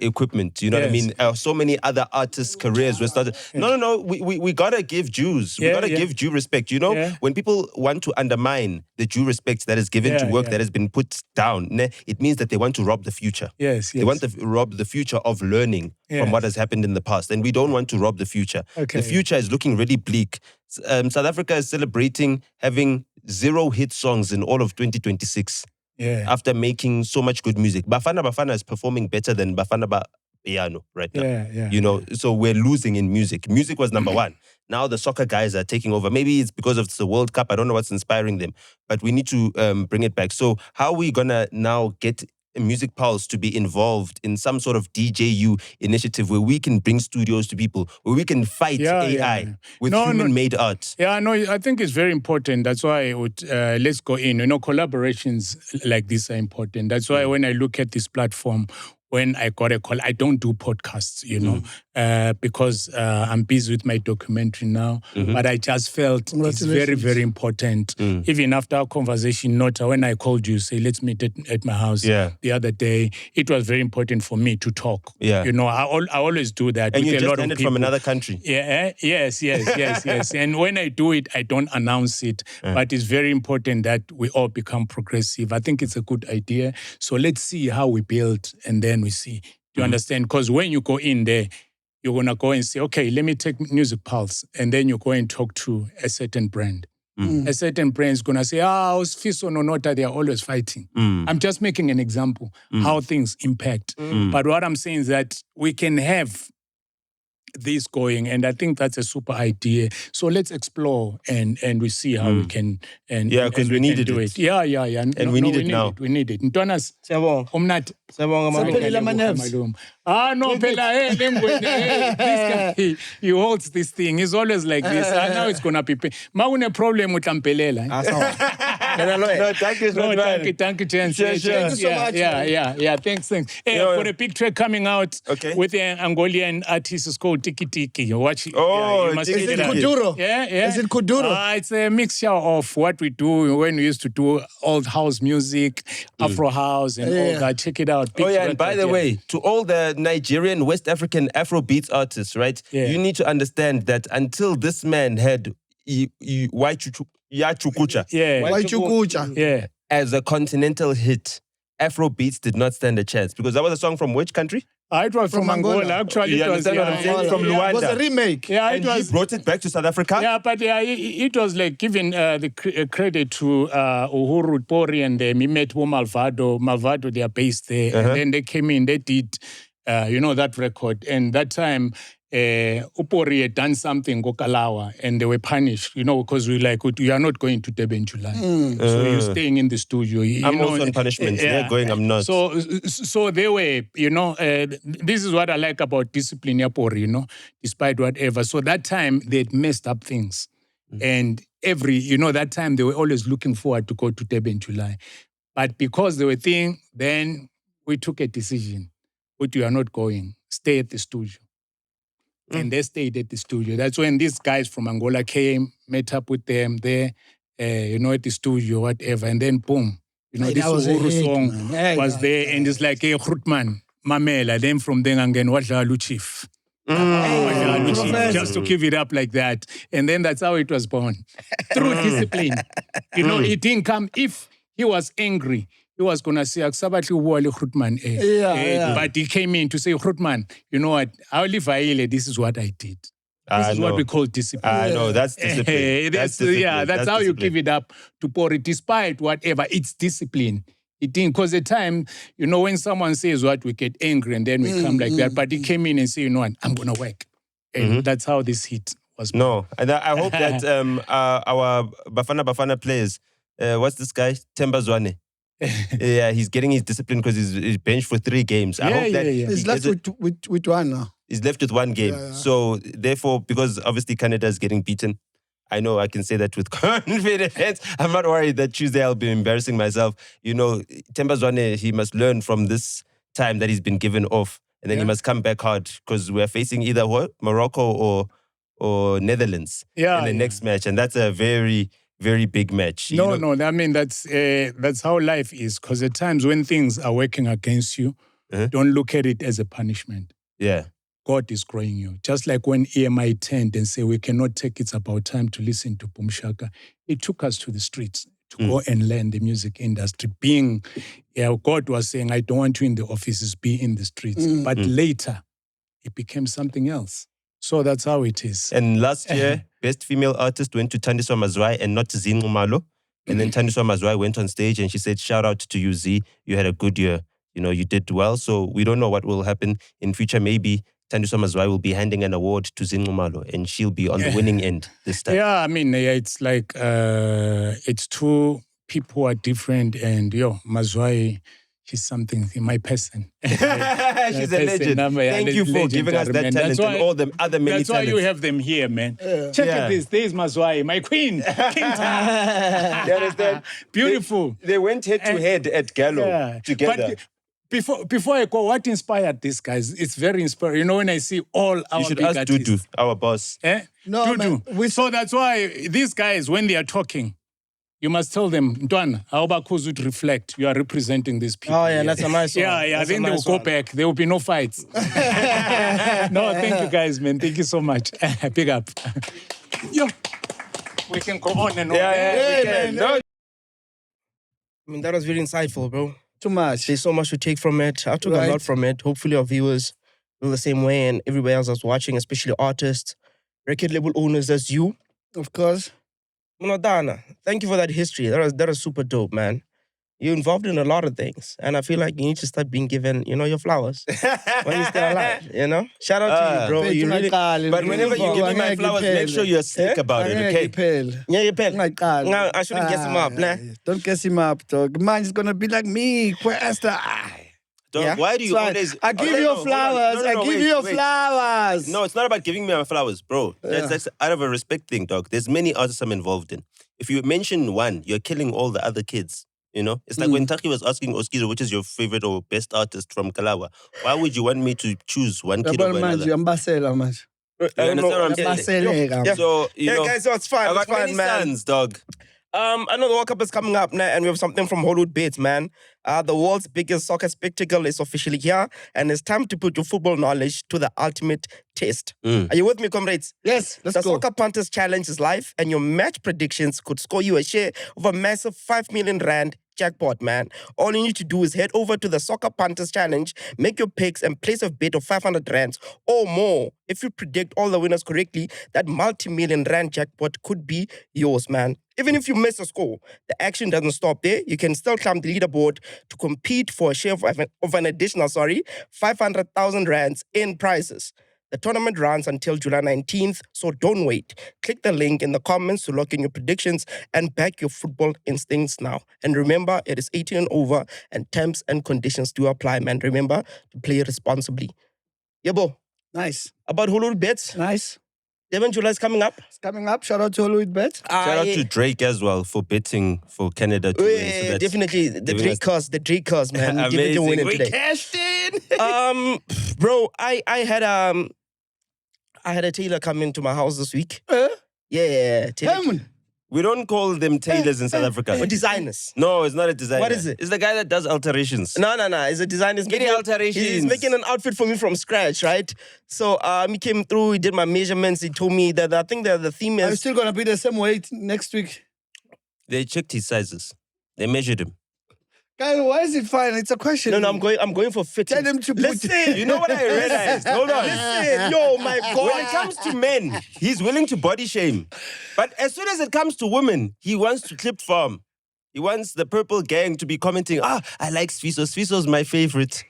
equipment. You know what I mean? So many other artists' careers were started. No. We gotta give dues. We gotta give due respect. You know, when people want to undermine the due respect that is given to work that has been put down, it means that they want to rob the future. They want to rob the future of learning from what has happened in the past. And we don't want to rob the future. The future is looking really bleak. South Africa is celebrating having 0 hit songs in all of 2026 after making so much good music. Bafana Bafana is performing better than Bafana Piano right now. You know, so we're losing in music. Music was number one. Now the soccer guys are taking over. Maybe it's because of the World Cup. I don't know what's inspiring them, but we need to bring it back. So how are we gonna now get Music Pulse to be involved in some sort of DJU initiative where we can bring studios to people, where we can fight AI with human-made art? Yeah, no, I think it's very important. That's why I would, let's go in. You know, collaborations like this are important. That's why when I look at this platform, when I got a call, I don't do podcasts, you know, because I'm busy with my documentary now. But I just felt it's very, very important. Even after our conversation, Nota, when I called you, say, let's meet at my house the other day, it was very important for me to talk. You know, I always do that. And with you a just lot of landed people. from another country. Yes. And when I do it, I don't announce it. But it's very important that we all become progressive. I think it's a good idea. So let's see how we build, and then we see. Do you understand? Because when you go in there, you're going to go and say, okay, let me take Music Pulse. And then you go and talk to a certain brand. A certain brand is going to say, Fiso no Nota, they are always fighting. I'm just making an example how things impact. But what I'm saying is that we can have this going, and I think that's a super idea. So let's explore and we see how we can because we needed do it. Yeah. And we need it now. We need it. Ntonas, Siyabonga. umnati. Saphelile ama-nerves. No, phela, this guy, he holds this thing. He's always like this. Now it's gonna be ma une problem utlampelela. No, thank you so much. Thank you, Chance. Sure. Thank you so much. Yeah. Thanks. Hey, I've got a big track coming out with an Angolian artist. It's called Tiki Tiki. You watch it. Oh, you must Tiki Is check it it out. Kuduro? Yeah. Is it Kuduro? It's a mixture of what we do when we used to do old house music, Afro house, and all that. Check it out. Big And by record, the way, to all the Nigerian, West African Afro beats artists, right? You need to understand that until this man had Waii Tjukutja Waii Tjukutja. as a continental hit, Afro beats did not stand a chance, because that was a song from which country? It was from Angola. Actually, You it was understand what I'm saying? From Luanda. It was a remake. Yeah, And it was. he brought it back to South Africa? Yeah, but it was like giving the credit to Uhuru Pori and them. He met Malvado. Malvado, they are based there. And then they came in, they did, that record. And that time, Upori had done something, go Kalawa, and they were punished, because we like, you are not going to Durban in July. So you're staying in the studio. I'm also on punishment. They're going, I'm not. So they were, this is what I like about discipline, Yapori, despite whatever. So that time, they'd messed up things. And that time, they were always looking forward to go to Durban in July. But because they were thinking, then we took a decision. But you are not going. Stay at the studio. And they stayed at the studio. That's when these guys from Angola came, met up with them there, at the studio, whatever. And then boom, this Uhuru song was there. And it's like, hey, Grootman, Mamela. Then from then again, Wadlalu Chief. Just to give it up like that. And then that's how it was born. Through discipline. It didn't come. If he was angry, he was going to say, Grootman. But he came in to say, Grootman, you know what? This is what I did. This is what we call discipline. I know, that's discipline. That's how you give it up to Pori, despite whatever. It's discipline. It didn't, because the time, when someone says what, we get angry and then we come like that. But he came in and said, you know what, I'm going to work. And that's how this hit was born. No, and I hope that our Bafana players, what's this guy? Themba Zwane. He's getting his discipline because he's benched for 3 games. I hope that he's left with one now. He's left with 1 game. So therefore, because obviously Canada is getting beaten, I know I can say that with confidence. I'm not worried that Tuesday I'll be embarrassing myself. Themba Zwane, he must learn from this time that he's been given off, and then he must come back hard, because we're facing either Morocco or Netherlands in the next match, and that's a very, very big match. No. I mean, that's how life is. Because at times when things are working against you, don't look at it as a punishment. Yeah. God is growing you. Just like when EMI turned and said, we cannot take It's About Time to listen to Boom Shaka. It took us to the streets to go and learn the music industry. God was saying, I don't want you in the offices, be in the streets. But later, it became something else. So that's how it is. And last year, Best female artist went to Thandiswa Mazwai and not Zinqu Malo. And then Thandiswa Mazwai went on stage and she said, shout out to you, Z. You had a good year. You know, you did well. So we don't know what will happen in future. Maybe Thandiswa Mazwai will be handing an award to Zinqu Malo and she'll be on the winning end this time. Yeah, I mean, it's like, it's two people who are different and, Mazwai, she's something in my person. She's a legend. Thank you for giving us that talent and all the other many talents. That's why you have them here, man. Check out this. There's Mazwai, my queen. You understand? Beautiful. They went head to head at Gallo together. But before I go, what inspired these guys? It's very inspiring. You know, when I see all our you should big ask artists, Dudu, our boss. No, Dudu. man, So that's why these guys, when they are talking, you must tell them, Ntwana, Aubakuzut reflect. You are representing these people. Oh, yeah, that's a nice one. Yeah, then they will go back. There will be no fights. No, thank you guys, man. Thank you so much. Big up. Yo, we can go on and on. Yeah, we can. No. I mean, that was very insightful, bro. too much. There's so much to take from it. I took a lot from it. Hopefully our viewers feel the same way and everybody else that's watching, especially artists, record label owners, that's you. Of course. Munodana, thank you for that history. That was super dope, man. You're involved in a lot of things. And I feel like you need to start being given, your flowers when you're still alive, Shout out to you, bro. You really, but whenever you give me my flowers, make sure you're slick about it, okay? Yeah, you're pale. No, I shouldn't guess him up, nah. Don't guess him up, dog. Man, he's gonna be like me. Questa. Dog, why do you always... I give you flowers. I give you flowers. No, it's not about giving me my flowers, bro. That's out of a respect thing, dog. There's many artists I'm involved in. If you mention one, you're killing all the other kids. It's like when Taki was asking Oskido, which is your favorite or best artist from Kalawa, why would you want me to choose one kid over another? You understand what I'm saying? So, guys, so it's fine. I got many sons, dog. I know the World Cup is coming up now, and we have something from Hollywood Bets, man. The world's biggest soccer spectacle is officially here, and it's time to put your football knowledge to the ultimate test. Are you with me, comrades? Yes, let's go. The Soccer Punters Challenge is live, and your match predictions could score you a share of a massive 5 million rand jackpot, man. All you need to do is head over to the Soccer Punters Challenge, make your picks, and place a bet of 500 rands or more. If you predict all the winners correctly, that multi-million rand jackpot could be yours, man. Even if you miss a score, the action doesn't stop there. You can still climb the leaderboard to compete for a share of an additional 500,000 rands in prizes. The tournament runs until July 19th, so don't wait. Click the link in the comments to lock in your predictions and back your football instincts now. And remember, it is 18 and over, and terms and conditions do apply, man. Remember to play responsibly. Yebo. Nice. About Hollywood Bets. Nice. 7 July is coming up. It's coming up. Shout out to Hollywood Bet. Shout out to Drake as well for betting for Canada to win. So definitely. The Drake cause, man. Amazing. Winning We today. cashed in. Bro, I had a tailor come into my house this week. Yeah. Tailor. We don't call them tailors in South Africa. Or designers. No, it's not a designer. What is it? It's the guy that does alterations. No. It's a designer. He's making an outfit for me from scratch, right? So he came through, he did my measurements, he told me that I think that the theme is... I'm still going to be the same weight next week. They checked his sizes. They measured him. Guys, why is it fine? It's a question. No, I'm going for fitting. Tell them to put... Listen, you know what I realized? Hold on. Listen, yo, my God. When it comes to men, he's willing to body shame. But as soon as it comes to women, he wants to clip farm. He wants the purple gang to be commenting, I like Sfiso. Sfiso's my favorite.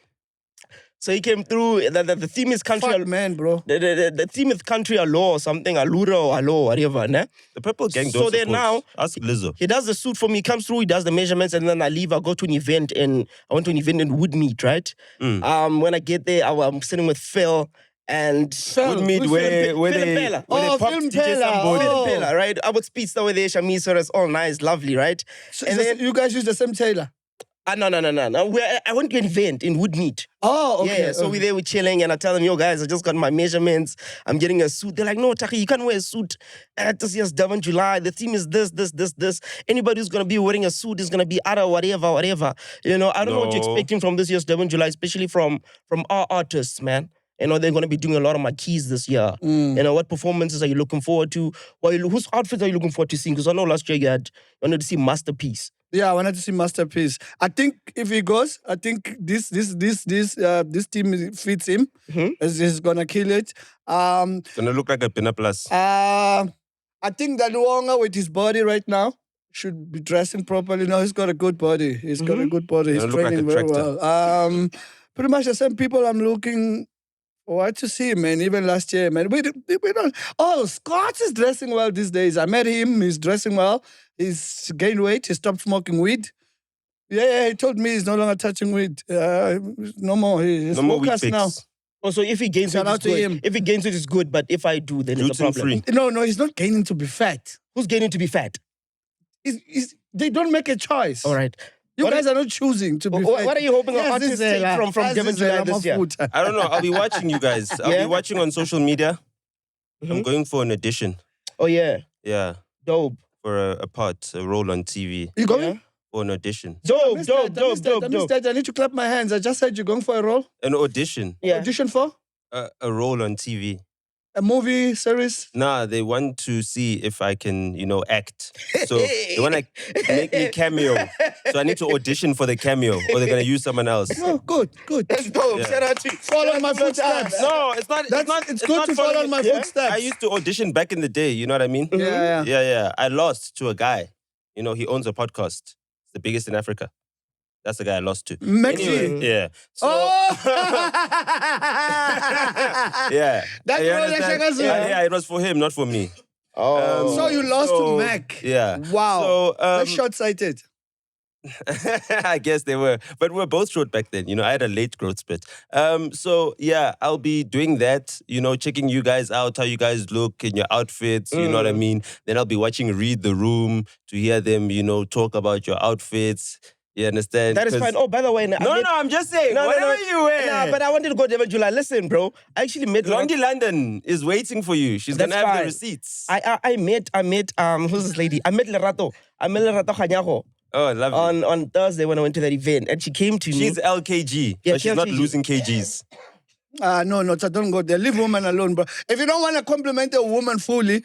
So he came through, the theme is country... Fuck man, bro. The theme is country law or something, Alura or Alo, whatever, ne? The purple gang don't So then now... Ask Lizzo. He does the suit for me, he comes through, he does the measurements, and then I leave, I go to an event I went to an event in Woodmead, right? When I get there, I'm sitting with Phil, and... Woodmead, where they popped DJ somebody. Right? I would speak over there, Shamis, so it's all nice, lovely, right? So and then you guys use the same tailor? No. I went to an event in Woodmead. Oh, okay. Yeah, so we're there, we're chilling, and I tell them, yo, guys, I just got my measurements. I'm getting a suit. They're like, no, Taki, you can't wear a suit at this year's 7 July. The theme is this. Anybody who's going to be wearing a suit is going to be out of whatever. I don't know what you're expecting from this year's 7 July, especially from our artists, man. They're going to be doing a lot of MacGs this year. What performances are you looking forward to? Whose outfits are you looking forward to seeing? Because I know last year you wanted to see Masterpiece. Yeah, I wanted to see Masterpiece. I think if he goes, I think this team fits him. He's gonna kill it. It's gonna look like a Pina Plus. I think that Luonga with his body right now should be dressing properly. No, he's got a good body. He's got a good body. He's Doesn't look like training a very tractor. well. Pretty much the same people I'm looking forward to see, man. Even last year, man. We don't. Oh, Scott is dressing well these days. I met him. He's dressing well. He's gained weight. He stopped smoking weed. Yeah, he told me he's no longer touching weed. No more. He's No more weed focused now. pics. Also, if he gains Shout weight, out it's to good. him. If he gains weight, it's good. But if I do, then it's a problem. Gluten-free. No, he's not gaining to be fat. Who's gaining to be fat? They don't make a choice. All right. You guys are not choosing to be fat. What are you hoping an Yes, artist Zizela. take from Yes, Devon July Zizela this year? Mafuta. I don't know. I'll be watching you guys. I'll Yeah? be watching on social media. I'm going for an audition. Oh, yeah. Yeah. Dope. For a role on TV. You going? Yeah. For an audition. I Dope, missed dope, that. I missed that. I dope, missed dope. that. I need to clap my hands. I just said you're going for a role. An audition. Yeah. Audition for A role on TV. a movie series. Nah, they want to see if I can, act. So they want to make me cameo. So I need to audition for the cameo, or they're gonna use someone else. Oh, good. That's dope. Yeah. Shout out to Follow my footsteps. No, it's not. It's good to follow in my Yeah. footsteps. I used to audition back in the day. You know what I mean? Yeah. Yeah. I lost to a guy. He owns a podcast. It's the biggest in Africa. That's the guy I lost to. MacG. Anyway, yeah. So, Oh! yeah. That You role, understand? Yashakazu. Yeah, it was for him, not for me. Oh. So you lost So, to Mac. Yeah. Wow. So, That's short-sighted. I guess they were. But we were both short back then. I had a late growth spurt. So, yeah, I'll be doing that, checking you guys out, how you guys look in your outfits, you know what I mean? Then I'll be watching Read the Room to hear them, talk about your outfits. You understand? That is 'Cause- fine. Oh, by the way, No, I'm just saying, whatever you wear. Nah, but I wanted to go to Devon July. Listen, bro. I actually met Blondie London is waiting for you. She's That's gonna have fine. the receipts. I met who's this lady? I met Lerato Khanyago Oh, lovely. on Thursday when I went to that event, and she came to me. She's LKG, Yeah, but she's not LKG. losing kgs. No, so don't go there. Leave women alone, bro. If you don't want to compliment a woman fully,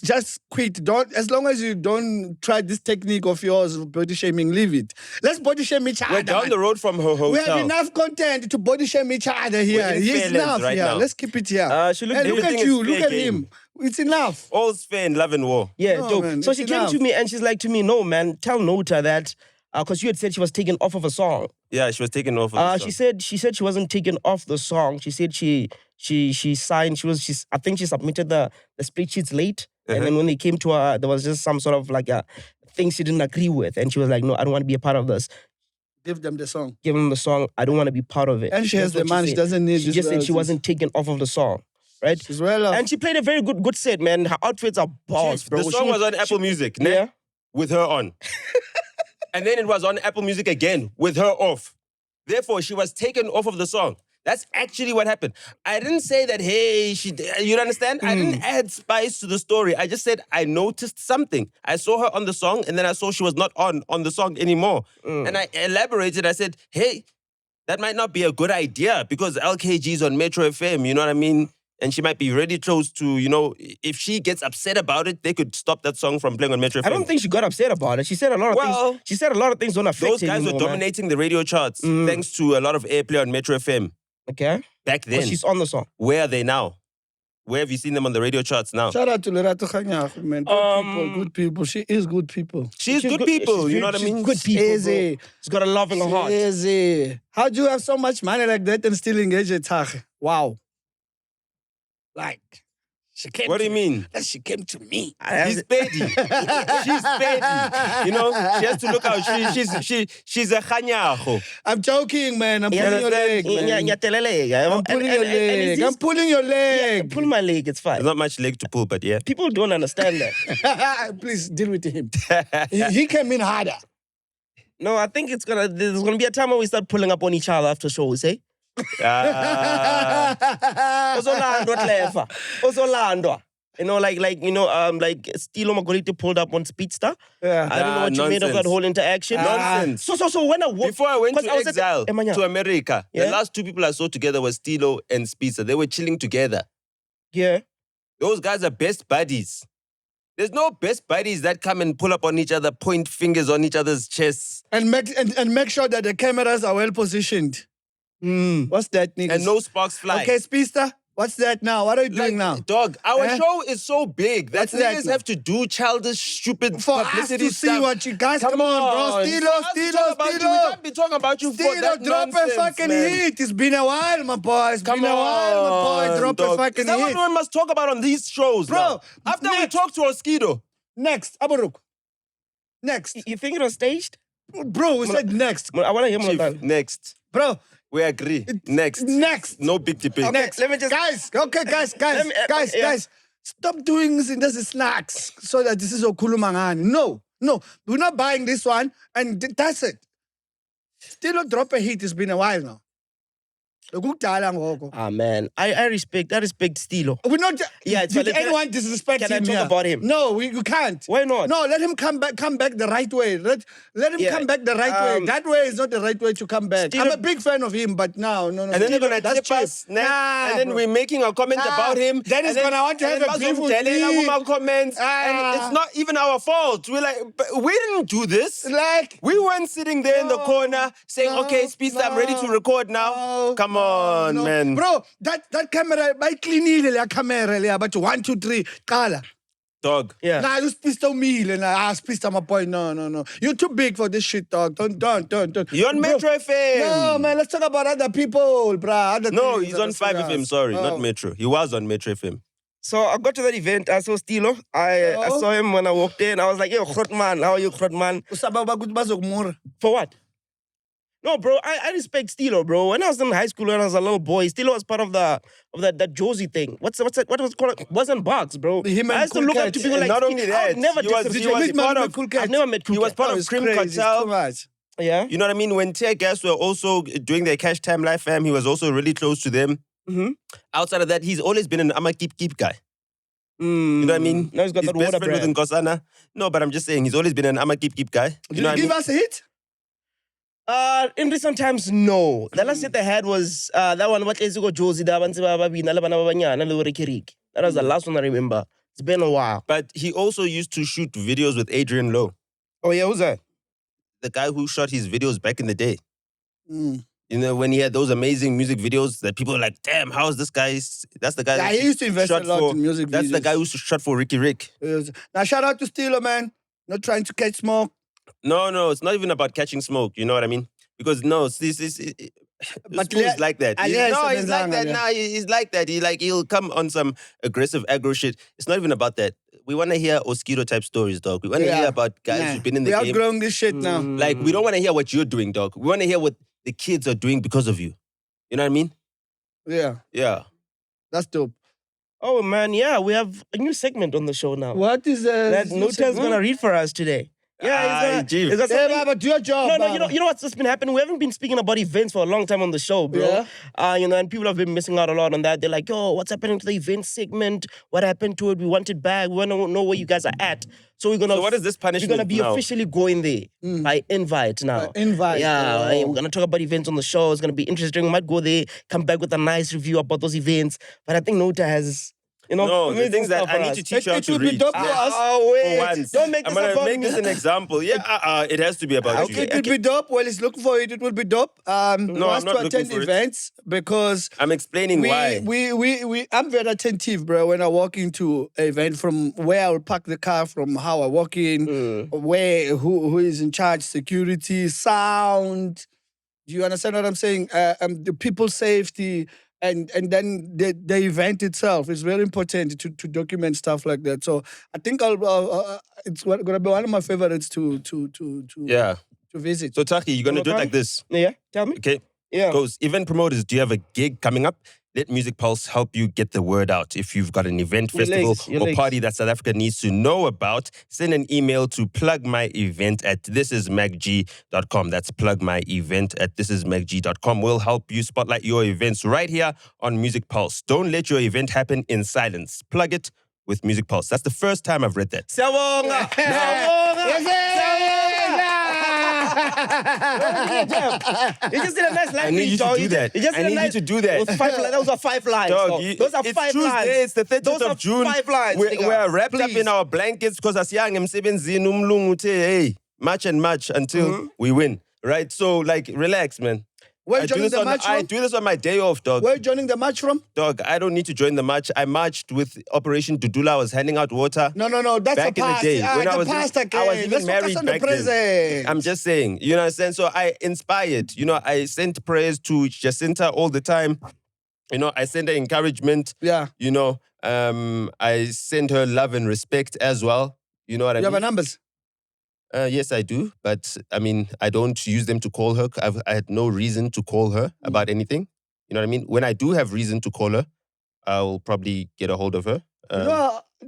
just quit. Don't. As long as you don't try this technique of yours, body shaming, leave it. Let's body shame each other. We're down man. the road from her hotel. We have enough content to body shame each other here. We're in It's fairlands enough right here. now. Let's keep it here. She looked Hey, look everything at you. is Look fair at game. him. It's enough. All's fair in love and war. Yeah, No, dope. man, So it's she came enough. to me and she's like to me, no, man, tell Nota that, because you had said she was taken off of a song. Yeah, she was taken off. Of the She song. said she wasn't taken off the song. She said she signed. I think she submitted the spreadsheets late, and then when they came to her, there was just some sort of like a thing she didn't agree with, and she was like, no, I don't want to be a part of this. Give them the song. Give them the song. I don't want to be part of it. And she has That's the what money. She said. doesn't need She this just said she royalties. wasn't taken off of the song, right? She's well off. And she played a very good set, man. Her outfits are boss, bro. The song was on Apple Music, ne? Yeah. With her on. And then it was on Apple Music again with her off. Therefore, she was taken off of the song. That's actually what happened. I didn't say that, hey, you understand? I didn't add spice to the story. I just said I noticed something. I saw her on the song, and then I saw she was not on the song anymore. And I elaborated. I said, hey, that might not be a good idea because LKG's on Metro FM, you know what I mean? And she might be really close to, if she gets upset about it, they could stop that song from playing on Metro FM. I don't think she got upset about it. She said a lot of things. She said a lot of things don't affect Those guys anymore, were man. dominating the radio charts thanks to a lot of airplay on Metro FM. Okay. Back But then. she's on the song. Where are they now? Where have you seen them on the radio charts now? Shout out to Lerato Khanyago, man. Good people. She is good people. She's good people, she's you know what I she's mean? Good people, bro. Easy. She's got a love in her heart. Easy. How do you have so much money like that and still engage a tag? Wow. Like, she came What do you to mean? me. She came to me. He's Paddy. She's Paddy. She has to look out. She's a Khanyago. I'm joking, man. I'm Yeah, pulling your leg, man. I'm pulling your leg. I'm pulling your leg. Pull my leg, it's fine. There's not much leg to pull, but yeah. People don't understand that. Please deal with him. He came in harder. No, I think there's gonna be a time when we start pulling up on each other after shows, eh? Ozolando clever. Ozolando. Like Stilo Magoliti pulled up on Speedster. Yeah. I don't know what you made of that nonsense. whole interaction. Nonsense. So when I walked, Before I went to 'cause I was at the- exile Emanya. to America, Yeah? the last two people I saw together was Stilo and Spitzer. They were chilling together. Yeah. Those guys are best buddies. There's no best buddies that come and pull up on each other, point fingers on each other's chests, And make sure that the cameras are well positioned. What's that, nigga? and no sparks fly. Okay, Speedster, What's that now? What are you doing now? Dog, our Eh? show is so big that What's that niggas now? have to do childish, stupid For us publicity to see stuff. what you guys, come on, bro. For us to talk about you, we can't be talking about you for that Drop nonsense, a fucking man. hit. It's been a while, my boy. It's Come been a while, my boy. on, Drop dog. a fucking Is that hit. what we must talk about on these shows, Bro, now? After we next. talk to Oskido. Next, Aburuk. Next. You think it was staged? Bro, we said next. I want to hear more Chief, about next. Bro, We agree. Next. next. No big debate. Okay, Next. let me just- Guys, okay, guys. Let me- yeah. Guys. Stop doing this snacks so that this is okulumangani. No. We're not buying this one, and that's it. Still drop a hit. It's been a while now. Ah, man. I respect Stilo. We're not. Yeah, so did anyone disrespect can I him talk here? about him? No, you can't. Why not? No, let him come back the right way. Let him Yeah, come back the right way. That way is not the right way to come back. Still- I'm a big fan of him, but no. And then you're gonna that's tip us, cheap. and then bro. we're making a comment about him. Then he's and gonna want to and have then a beef with Mazomdelela me. Kuma comments, and it's not even our fault. We're like, but we didn't do this. Like, We weren't sitting there in the No, corner saying, no, okay, Speedster, I'm ready to no, record now. no, Come on, no. man. Bro, that camera, by cleanile la camera le, but 1, 2, 3, qala. Dog. Yeah. Nah, you Spisto meal and Spisto my boy. No. You're too big for this shit, dog. Don't. You're on Bro, Metro FM. No, man, let's talk about other people, bruh. Other No, things, he's other on 5 cigars. FM, sorry, Oh. not Metro. He was on Metro FM. So I got to that event. I saw Stilo. I Oh. saw him when I walked in. I was like, yo, Grotman, how are you, Grotman? Usababa good bazogmura. For what? No, bro, I respect Stilo, bro. When I was in high school, when I was a little boy, Stilo was part of that Josie thing. What was it called? Wasn't Box, bro. Him and I used to Cool look up Cat. to people And like not only I've that, never he was disrespected part of- I've never met Cool He was Cat. part No, of it's Crim crazy. It's Cartel. too much. Yeah. You know what I mean? When Tear Gas were also doing their Cash Time Life fam, he was also really close to them. Mm-hmm. Outside of that, he's always been an I'ma keep guy. You know what I mean? Now he's got His that best water friend with brand. Nkosana. No, but I'm just saying, he's always been an I'ma keep guy. Did You know you what I give mean? us a hit? In recent times, no. The last hit I had was that one. What is it? Josie, that was the last one I remember. It's been a while. But he also used to shoot videos with Adrian Lowe, Oh yeah, who's that? the guy who shot his videos back in the day. Mm. You know, when he had those amazing music videos that people are like, damn, how is this guy? That's the guy Yeah, that he used to invest a shot lot for, in music That's the videos. guy who shot for Ricky Rick. Now, shout out to Stilo, man. Not trying to catch smoke. No, it's not even about catching smoke. You know what I mean? Because no, But he's like that. He's like that. yeah. Nah, he's like that. He'll come on some aggressive aggro shit. It's not even about that. We want to hear Oskido type stories, dog. We want to Yeah. hear about guys Nah, who've been in the We're game. outgrowing this shit now. Like, we don't want to hear what you're doing, dog. We want to hear what the kids are doing because of you. You know what I mean? Yeah, Yeah. that's dope. Oh man, yeah, we have a new segment on the show now. What is That Nota is gonna read for us today. Yeah, Jeez. he's got Hey, something. Baba, do your job. No, Baba. you know what's just been happening? We haven't been speaking about events for a long time on the show, bro. And people have been missing out a lot on that. They're like, yo, what's happening to the event segment? What happened to it? We want it back. We want to know where you guys are at. So we're gonna. So what is this We're punishment gonna be now? officially going there by invite now. Invite. Yeah, Oh. we're gonna talk about events on the show. It's gonna be interesting. We might go there, come back with a nice review about those events. But I think Nota has, No, the amazing things that stuff I for need us. to teach you how It to would be read. dope for us. Oh wait! For once. Don't make I'm this gonna about make me. this an example. Yeah, it has to be about you. It will be dope. Well, it's looking for it. It will be dope. No, for I'm us not to looking attend for it. events because I'm explaining why. I'm very attentive, bro. When I walk into an event, from where I will park the car, from how I walk in, who is in charge, security, sound. Do you understand what I'm saying? The people's safety. And then the event itself is very important to document stuff like that. So I think it's gonna be one of my favorites to Yeah. visit. So Taki, you're gonna do it like this. Yeah, tell me. Okay. Yeah. Goes, event promoters, do you have a gig coming up? Let Music Pulse help you get the word out. If you've got an event, Your festival, legs. or party that South Africa needs to know about, send an email to plugmyevent@thisismacg.com. That's plugmyevent@thisismacg.com. We'll help you spotlight your events right here on Music Pulse. Don't let your event happen in silence. Plug it with Music Pulse. That's the first time I've read that. Sawonga. You just did a nice line. I need you to do that. You just I did a need you nice- to do that. Those are 5 lines. Dog, dog. Those are it's 5 Tuesday, lines. It's the 30th Those of are June. 5 lines. nigga. We're wrapped up Please. in our blankets because asiyang emsebenzini umlungu uthe hey, march and march until we win. Right? So like relax, man. Where are you joining the march I from? do this on my day off, dog. Where are you joining the march from? Dog, I don't need to join the march. I marched with Operation Dudula. I was handing out water. No. That's Back the in the past. day, when the I was past in- again. I was even Let's focus married on the back then. present. I'm just saying, you know what I'm saying? So I inspired, I sent prayers to Jacinta all the time. I sent her encouragement. Yeah. I send her love and respect as well. You know what I You mean? have her numbers? Yes, I do. But I mean, I don't use them to call her. I had no reason to call her about anything. You know what I mean? When I do have reason to call her, I'll probably get a hold of her.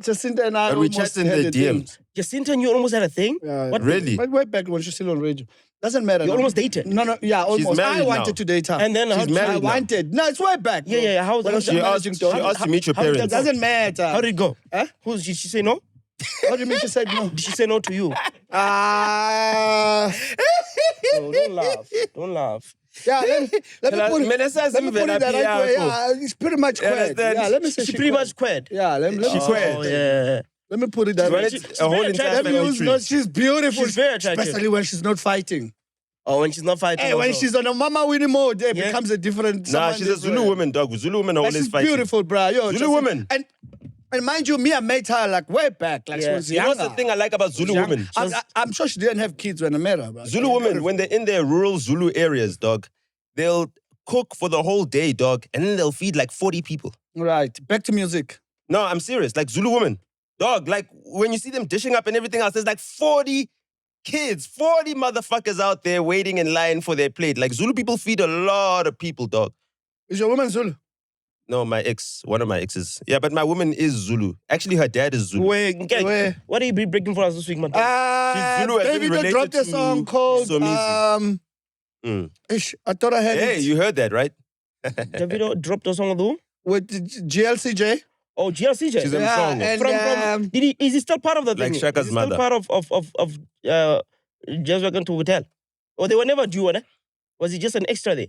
Jacinta and I but we almost chat in had the a thing. DMs. Jacinta and you almost had a thing? Yeah, What? Really? But way back when she's still on radio. Doesn't matter. You now. almost dated? No, yeah, almost. married I wanted now. to date her. And then She's how did- married I now. wanted. No, it's way back. Bro. Yeah. How When I was She managing asked, to- she asked to meet your how did It parents. that doesn't matter. How did it go? Huh? Did she say no? What do you mean she said no? Did she say no to you? Ah. No, don't laugh. Don't laugh. Yeah, let me put it the right way. Yeah, it's pretty much quit. understand? Yeah, let me say She pretty much quit. Yeah, let me She say quit. Oh, yeah. Let me put it that way. She's a whole very entire Let me family use tree. no, she's beautiful. She's very attractive. Especially when she's not fighting. Oh, when she's not fighting. Hey, when also. she's on a mama winning mode, it Yeah. becomes a different. Nah, someone she's a different. Zulu woman, dog. Zulu women are But always she's fighting. beautiful, bro. Yo, Zulu woman. And mind you, me, I met her like way back, like she Yeah. was You know younger. what's the thing I like about Zulu women? I'm sure she didn't have kids when I met her, bro. Zulu women, when they're in their rural Zulu areas, dog, they'll cook for the whole day, dog, and then they'll feed like 40 people. Right, back to music. No, I'm serious. Like Zulu women, dog, like when you see them dishing up and everything else, there's like 40 kids, 40 motherfuckers out there waiting in line for their plate. Like Zulu people feed a lot of people, dog. Is your woman Zulu? No, my ex, one of my exes. Yeah, but my woman is Zulu. Actually, her dad is Zulu. Where? What are you breaking for us this week, man? She's Zulu as in David related dropped a to song called Somizi. I thought I had Hey, it you heard that, right? Davido dropped a song with who? with GLCJ. Oh, GLCJ. She's a song. and From is he still part of the Like thing? Shaka's is he mother. still part of Just Welcome to Hotel? Or they were never duo, eh? Was he just an extra there?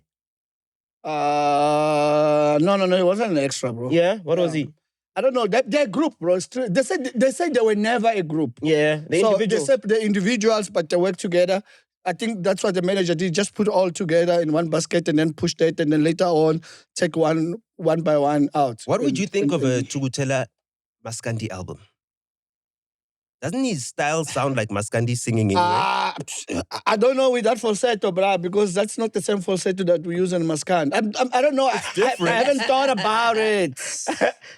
No, it wasn't an extra, bro. Yeah? What was he? I don't know. They're a group, bro. They said they were never a group. Yeah, the So individual. they said the individuals, but they work together. I think that's what the manager did. Just put all together in one basket and then push that, and then later on take one by one out. What would you think of a Tjukutja Maskandi album? Doesn't his style sound like Maskandi singing anyway? I don't know with that falsetto, brah, because that's not the same falsetto that we use in Maskandi. I don't know. I haven't thought about it.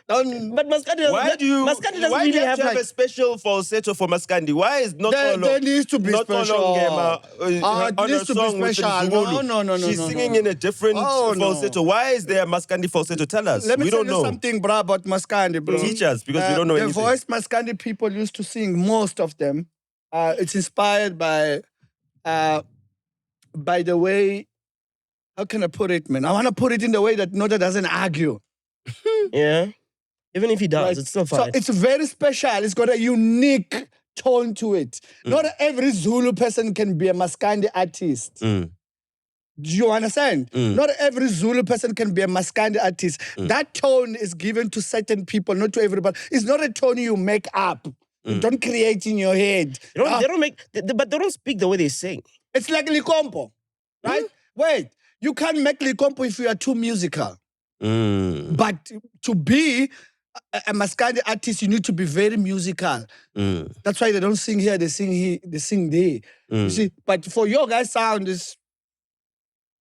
But Maskandi doesn't Why really do you have have to have like... a special falsetto for Maskandi? Why is not There needs to be not special. it It needs to be special. No. She's singing in a different falsetto. Why is there a Maskandi falsetto? Tell us. Let me we tell don't you know. something, bro, about Maskandi, bro. Teach us, because we don't know the anything. The voice Maskandi people used to sing, most of them, it's inspired by the way, how can I put it, man? I want to put it in the way that Nota doesn't argue. Yeah. Even if he does, Right? it's still So fine. it's very special. It's got a unique tone to it. Not every Zulu person can be a Maskandi artist. Do you understand? Not every Zulu person can be a Maskandi artist. That tone is given to certain people, not to everybody. It's not a tone you make up. You don't create in your head. They don't speak the way they sing. It's like Likompo, right? Wait, you can't make Likompo if you are too musical. But to be a Maskandi artist, you need to be very musical. That's why they don't sing here, they sing there. You see, but for your guys' sound,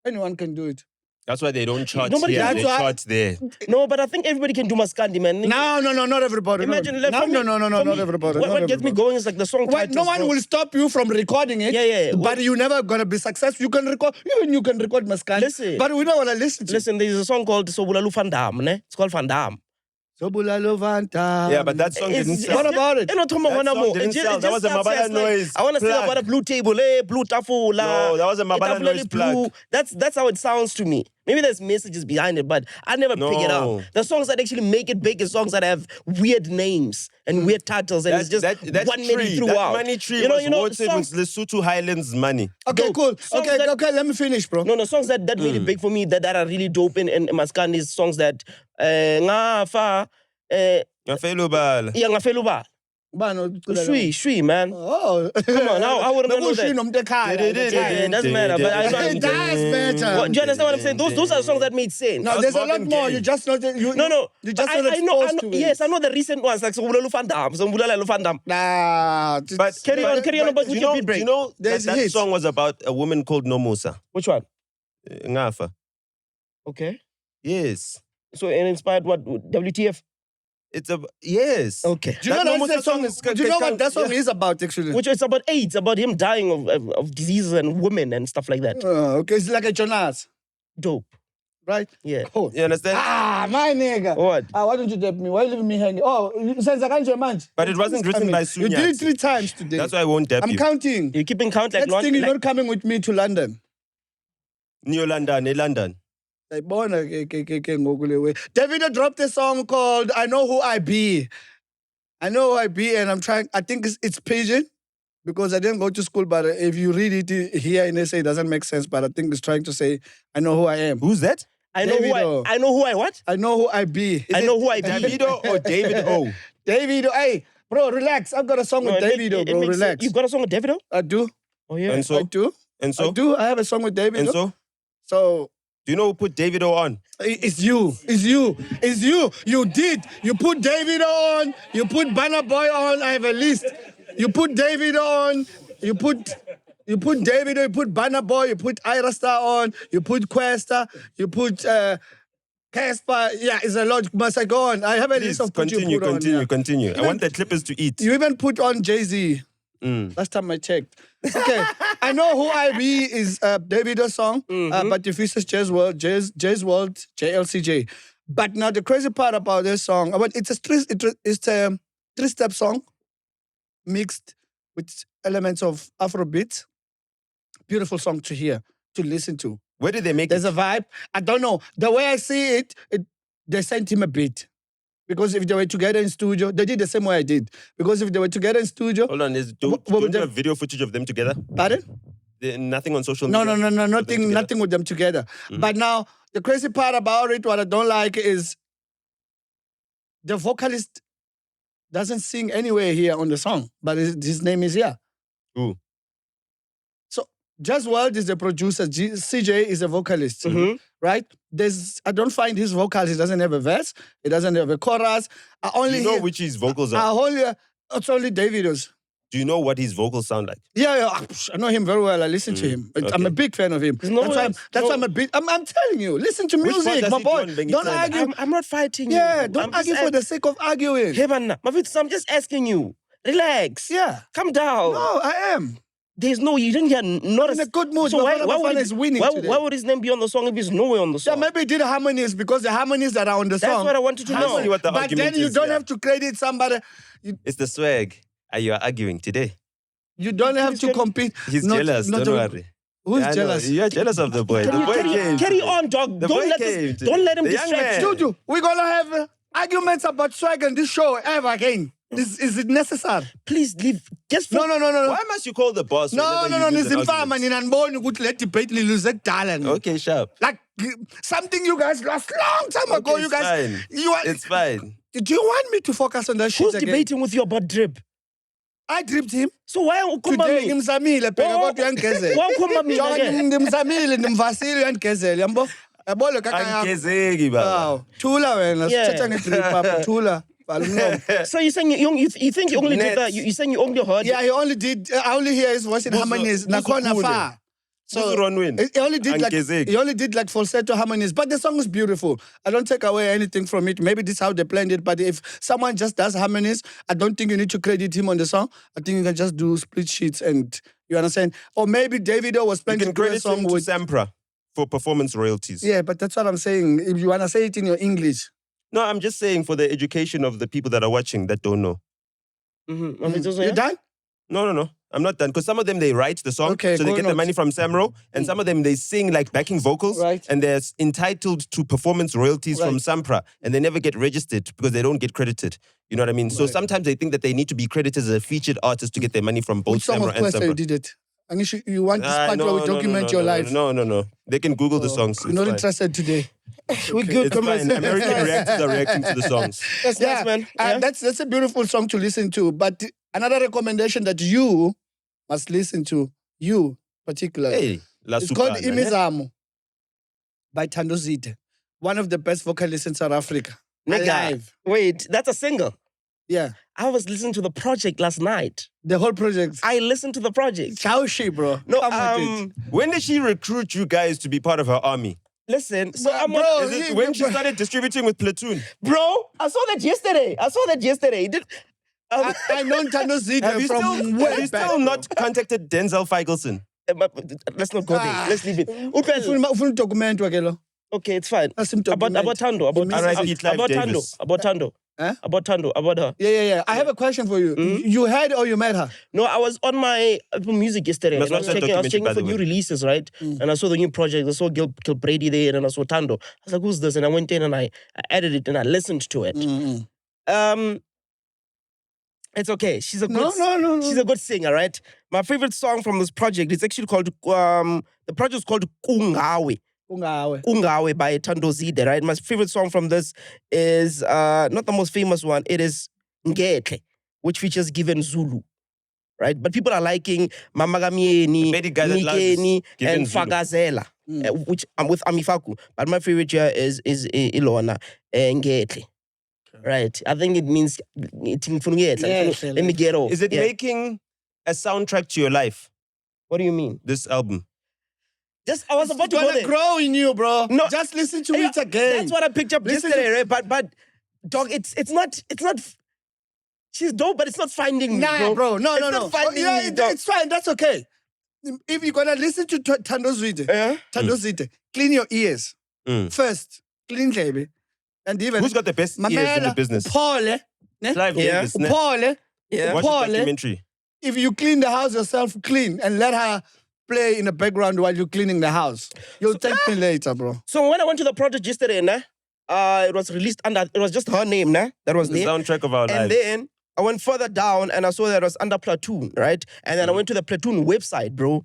anyone can do it. That's why they don't chart Nobody here, can they do that. chart there. No, but I think everybody can do Maskandi, man. No, not everybody. Imagine, no, like, for me- no, for not me, everybody. What not gets me everybody. going is like the song Well, titles. no one bro. will stop you from recording it. Yeah. But you're never gonna be successful. You can record, even you can record Maskandi. Listen. But we don't wanna listen to Listen, there's a song called Sobulalu Van Dam, ne? It's called Van Dam. Sobulalo Vanta. Yeah, but that song didn't sell. What about it? That song didn't sell. That was a Mabala noise I want to sing plug. about a blue table, blue tafula. No, that was a Mabala itafula noise blue. plug. That's how it sounds to me. Maybe there's messages behind it, but I never pick it No. up. The songs that actually make it big are songs that have weird names and weird titles, and it's just that one melody tree, throughout. That money tree was watered songs, with Lesotho Highlands money. Okay, Dope. cool. Songs Okay, that- okay, let me finish, bro. No, songs that made it big for me that are really dope in Maskandi is songs that Ngafa, Ngafelubala. Ngafeluba. Shui, man. Oh. Come on, I wouldn't know that. It doesn't matter, but I know. It does matter. Do you understand what I'm saying? Those are songs that made sense. No, there's a lot more. You just not. You just not exposed to it. Yes, I know the recent ones like Sombulalo Fandam. Nah. But Carry on about do you know There's that hits. song was about a woman called Nomusa? Which one? Ngafa. Okay. Yes. So it inspired what? WTF? Yes. Okay. Do you know what that song is? Do you know what that song is about actually? Which is about AIDS, about him dying of diseases and women and stuff like that. Okay, it's like a Jonas, Dope. right? Yeah. Oh. You understand? My nigga. What? Why don't you dip me? Why are you leaving me hanging? Oh, since I can't manage. But it wasn't written by Sunyat. You did it 3 times today. That's why I won't dap I'm you. counting. You're keeping count like Next thing you're not coming with me to London. New London, London. Davido dropped a song called I Know Who I Be. I Know Who I Be, and I think it's Pidgin because I didn't go to school, but if you read it here in SA, it doesn't make sense, but I think it's trying to say, I know who I am. Who's that? I know who I what? I know who I be. I know who I be. Davido or David O? Davido. Hey, bro, relax. I've got a song with Davido, bro. Relax. You've got a song with Davido? I do. Oh, yeah. And so? I do. And so? I do. I have a song with Davido. And so? So... Do you know who put Davido on? It's you. It's you. It's you. You did. You put Davido on. You put Burna Boy on. I have a list. You put Davido on. You put Davido. You put Burna Boy. You put Ira Star on. You put Questa. You put Casper. Yeah, it's a lot. Must I go on? I have a list of continue. I want the clippers to eat. You even put on Jay-Z. Last time I checked. Okay, I know who I be is Davido's song, but if it's Jay's World, JLCJ. But now the crazy part about this song, it's a 3-step song mixed with elements of Afro beats. Beautiful song to hear, to listen to. Where did they make There's a vibe. I don't know. The way I see it, they sent him a beat. Because if they were together in studio, they did the same way I did. Because if they were together in studio... Hold on, don't you have video footage of them together? Pardon? Nothing on social media? No, nothing with them together. But now, the crazy part about it, what I don't like is the vocalist doesn't sing anywhere here on the song, but his name is here. Who? So, Just World is the producer, CJ is a vocalist, right? I don't find his vocals, he doesn't have a verse, he doesn't have a chorus. Do you know which his vocals are? It's only Davido's. Do you know what his vocals sound like? Yeah, I know him very well. I listen to him. Okay. I'm a big fan of him. That's why I'm a big... I'm telling you, listen to Which music, one my does boy. he do on Don't argue. I'm not fighting you. Yeah, don't argue for the sake of arguing. Hey, man, I'm just asking you. Relax. Yeah. Calm down. No, I am. You didn't hear not I'm in a good mood. So why would his name be on the song if he's nowhere on the song? Yeah, maybe he did harmonies because the harmonies that are on the song. That's what I wanted to know. But then you don't have to credit somebody. It's the swag. You are arguing today. You don't have to compete. He's jealous, don't worry. Who's jealous? You're jealous of the boy. Carry on, dog. Don't let him distract you. Dude, we're going to have arguments about swag on this show ever again. Is it necessary? Please leave. Just no. Why must you call the boss? No. It's infamous. Okay, sharp. Like something you guys lost long time ago. Okay, You guys. fine. It's fine. Do you want me to focus on that shit Who's again? debating with you about drip? I dripped him. So why Today ngimzamile phela Why kodwa uyangigezela. ukhuluma mina ke? Ngimzamile ndimvasile uyangigezela yambo. Yabo lo kaka yakho. Angigezeki baba. Thula wena sithatha ngedrip papa thula. So you're saying you think you only did that? You're saying you only heard? Yeah, I only hear his voice in harmonies. Nakhona far. So he only did like falsetto harmonies, but the song is beautiful. I don't take away anything from it. Maybe this is how they planned it. But if someone just does harmonies, I don't think you need to credit him on the song. I think you can just do split sheets and you understand. Or maybe Davido was planning to do a song with Sampra for performance royalties. Yeah, but that's what I'm saying. If you wanna say it in your English. No, I'm just saying for the education of the people that are watching that don't know. You done? No. I'm not done. Because some of them, they write the song. Okay, so they get the money from Samro. And some of them, they sing like backing vocals. Right. And they're entitled to performance royalties from Sampra. And they never get registered because they don't get credited. You know what I mean? So sometimes they think that they need to be credited as a featured artist to get their money from both Which song Samra of and Questa Sampra. you did it? You want this part where we document your life? No. They can Google the songs. You're not interested today. We're good. It's fine. American reactors are reacting to the songs. That's nice, man. That's a beautiful song to listen to. But another recommendation that you must listen to, you particularly, Hey, it's called Imizamo by Thando Zide, one of the best vocalists in South Africa. Alive. Wait, that's a single. Yeah. I was listening to the project last night. The whole project. I listened to the project. Chaushi, bro. No, Come with it. When did she recruit you guys to be part of her army? Listen, so Is it when she started distributing with Platoon? bro, I saw that yesterday. I know Thando Zide Have you from way have you back. still not contacted Denzel Feigelson? Let's not go there. Let's leave it. Ufuna document wakelo. Okay, it's fine. That's him About Thando, R.I.P. Clive Davis. about Thando, about her. Yeah. I have a question for you. You heard or you met her? No, I was on my Apple Music yesterday. Must And I was watch that checking documentary, by for the new way. releases, right? And I saw the new project. I saw Gil Brady there, and I saw Thando. I was like, "Who's this?" And I went in and I added it and I listened to it. It's okay. She's a good. No. She's a good singer, right? My favorite song from this project is actually called the project is called Kungawe. Kungawe by Thando Zide, right? My favorite song from this is not the most famous one. It is Ngekhe, which features Given Zulu, right? But people are liking Mamagamieni, Very guy that loves Nikeni, Given and Zulu. Fagazela, which I'm with Amifaku. But my favorite here is Ilona Ngekhe. Right. I think it means let me get off. Is it making a soundtrack to your life, What do you mean? this album? I was about to go Gonna there. grow in you, bro. No. Just listen to Yeah, it again. That's what I picked up Listen yesterday, right? But dog, it's not. She's dope, but it's not finding me, Nah, bro. No. not finding me, dog. It's fine. That's okay. If you're gonna listen to Thando Zide, Thando Zide, clean your ears first. Clean baby, and even Who's got the best ears in the business? Paul, Clive Davis. ne? Paul. Yeah. Watch Paul, the documentary. If you clean the house yourself, clean and let her play in the background while you're cleaning the house. You'll thank me later, bro. So when I went to the project yesterday, it was released under. It was just her name, that was The there. soundtrack of our And lives. then I went further down and I saw that it was under Platoon, right? And then I went to the Platoon website, bro.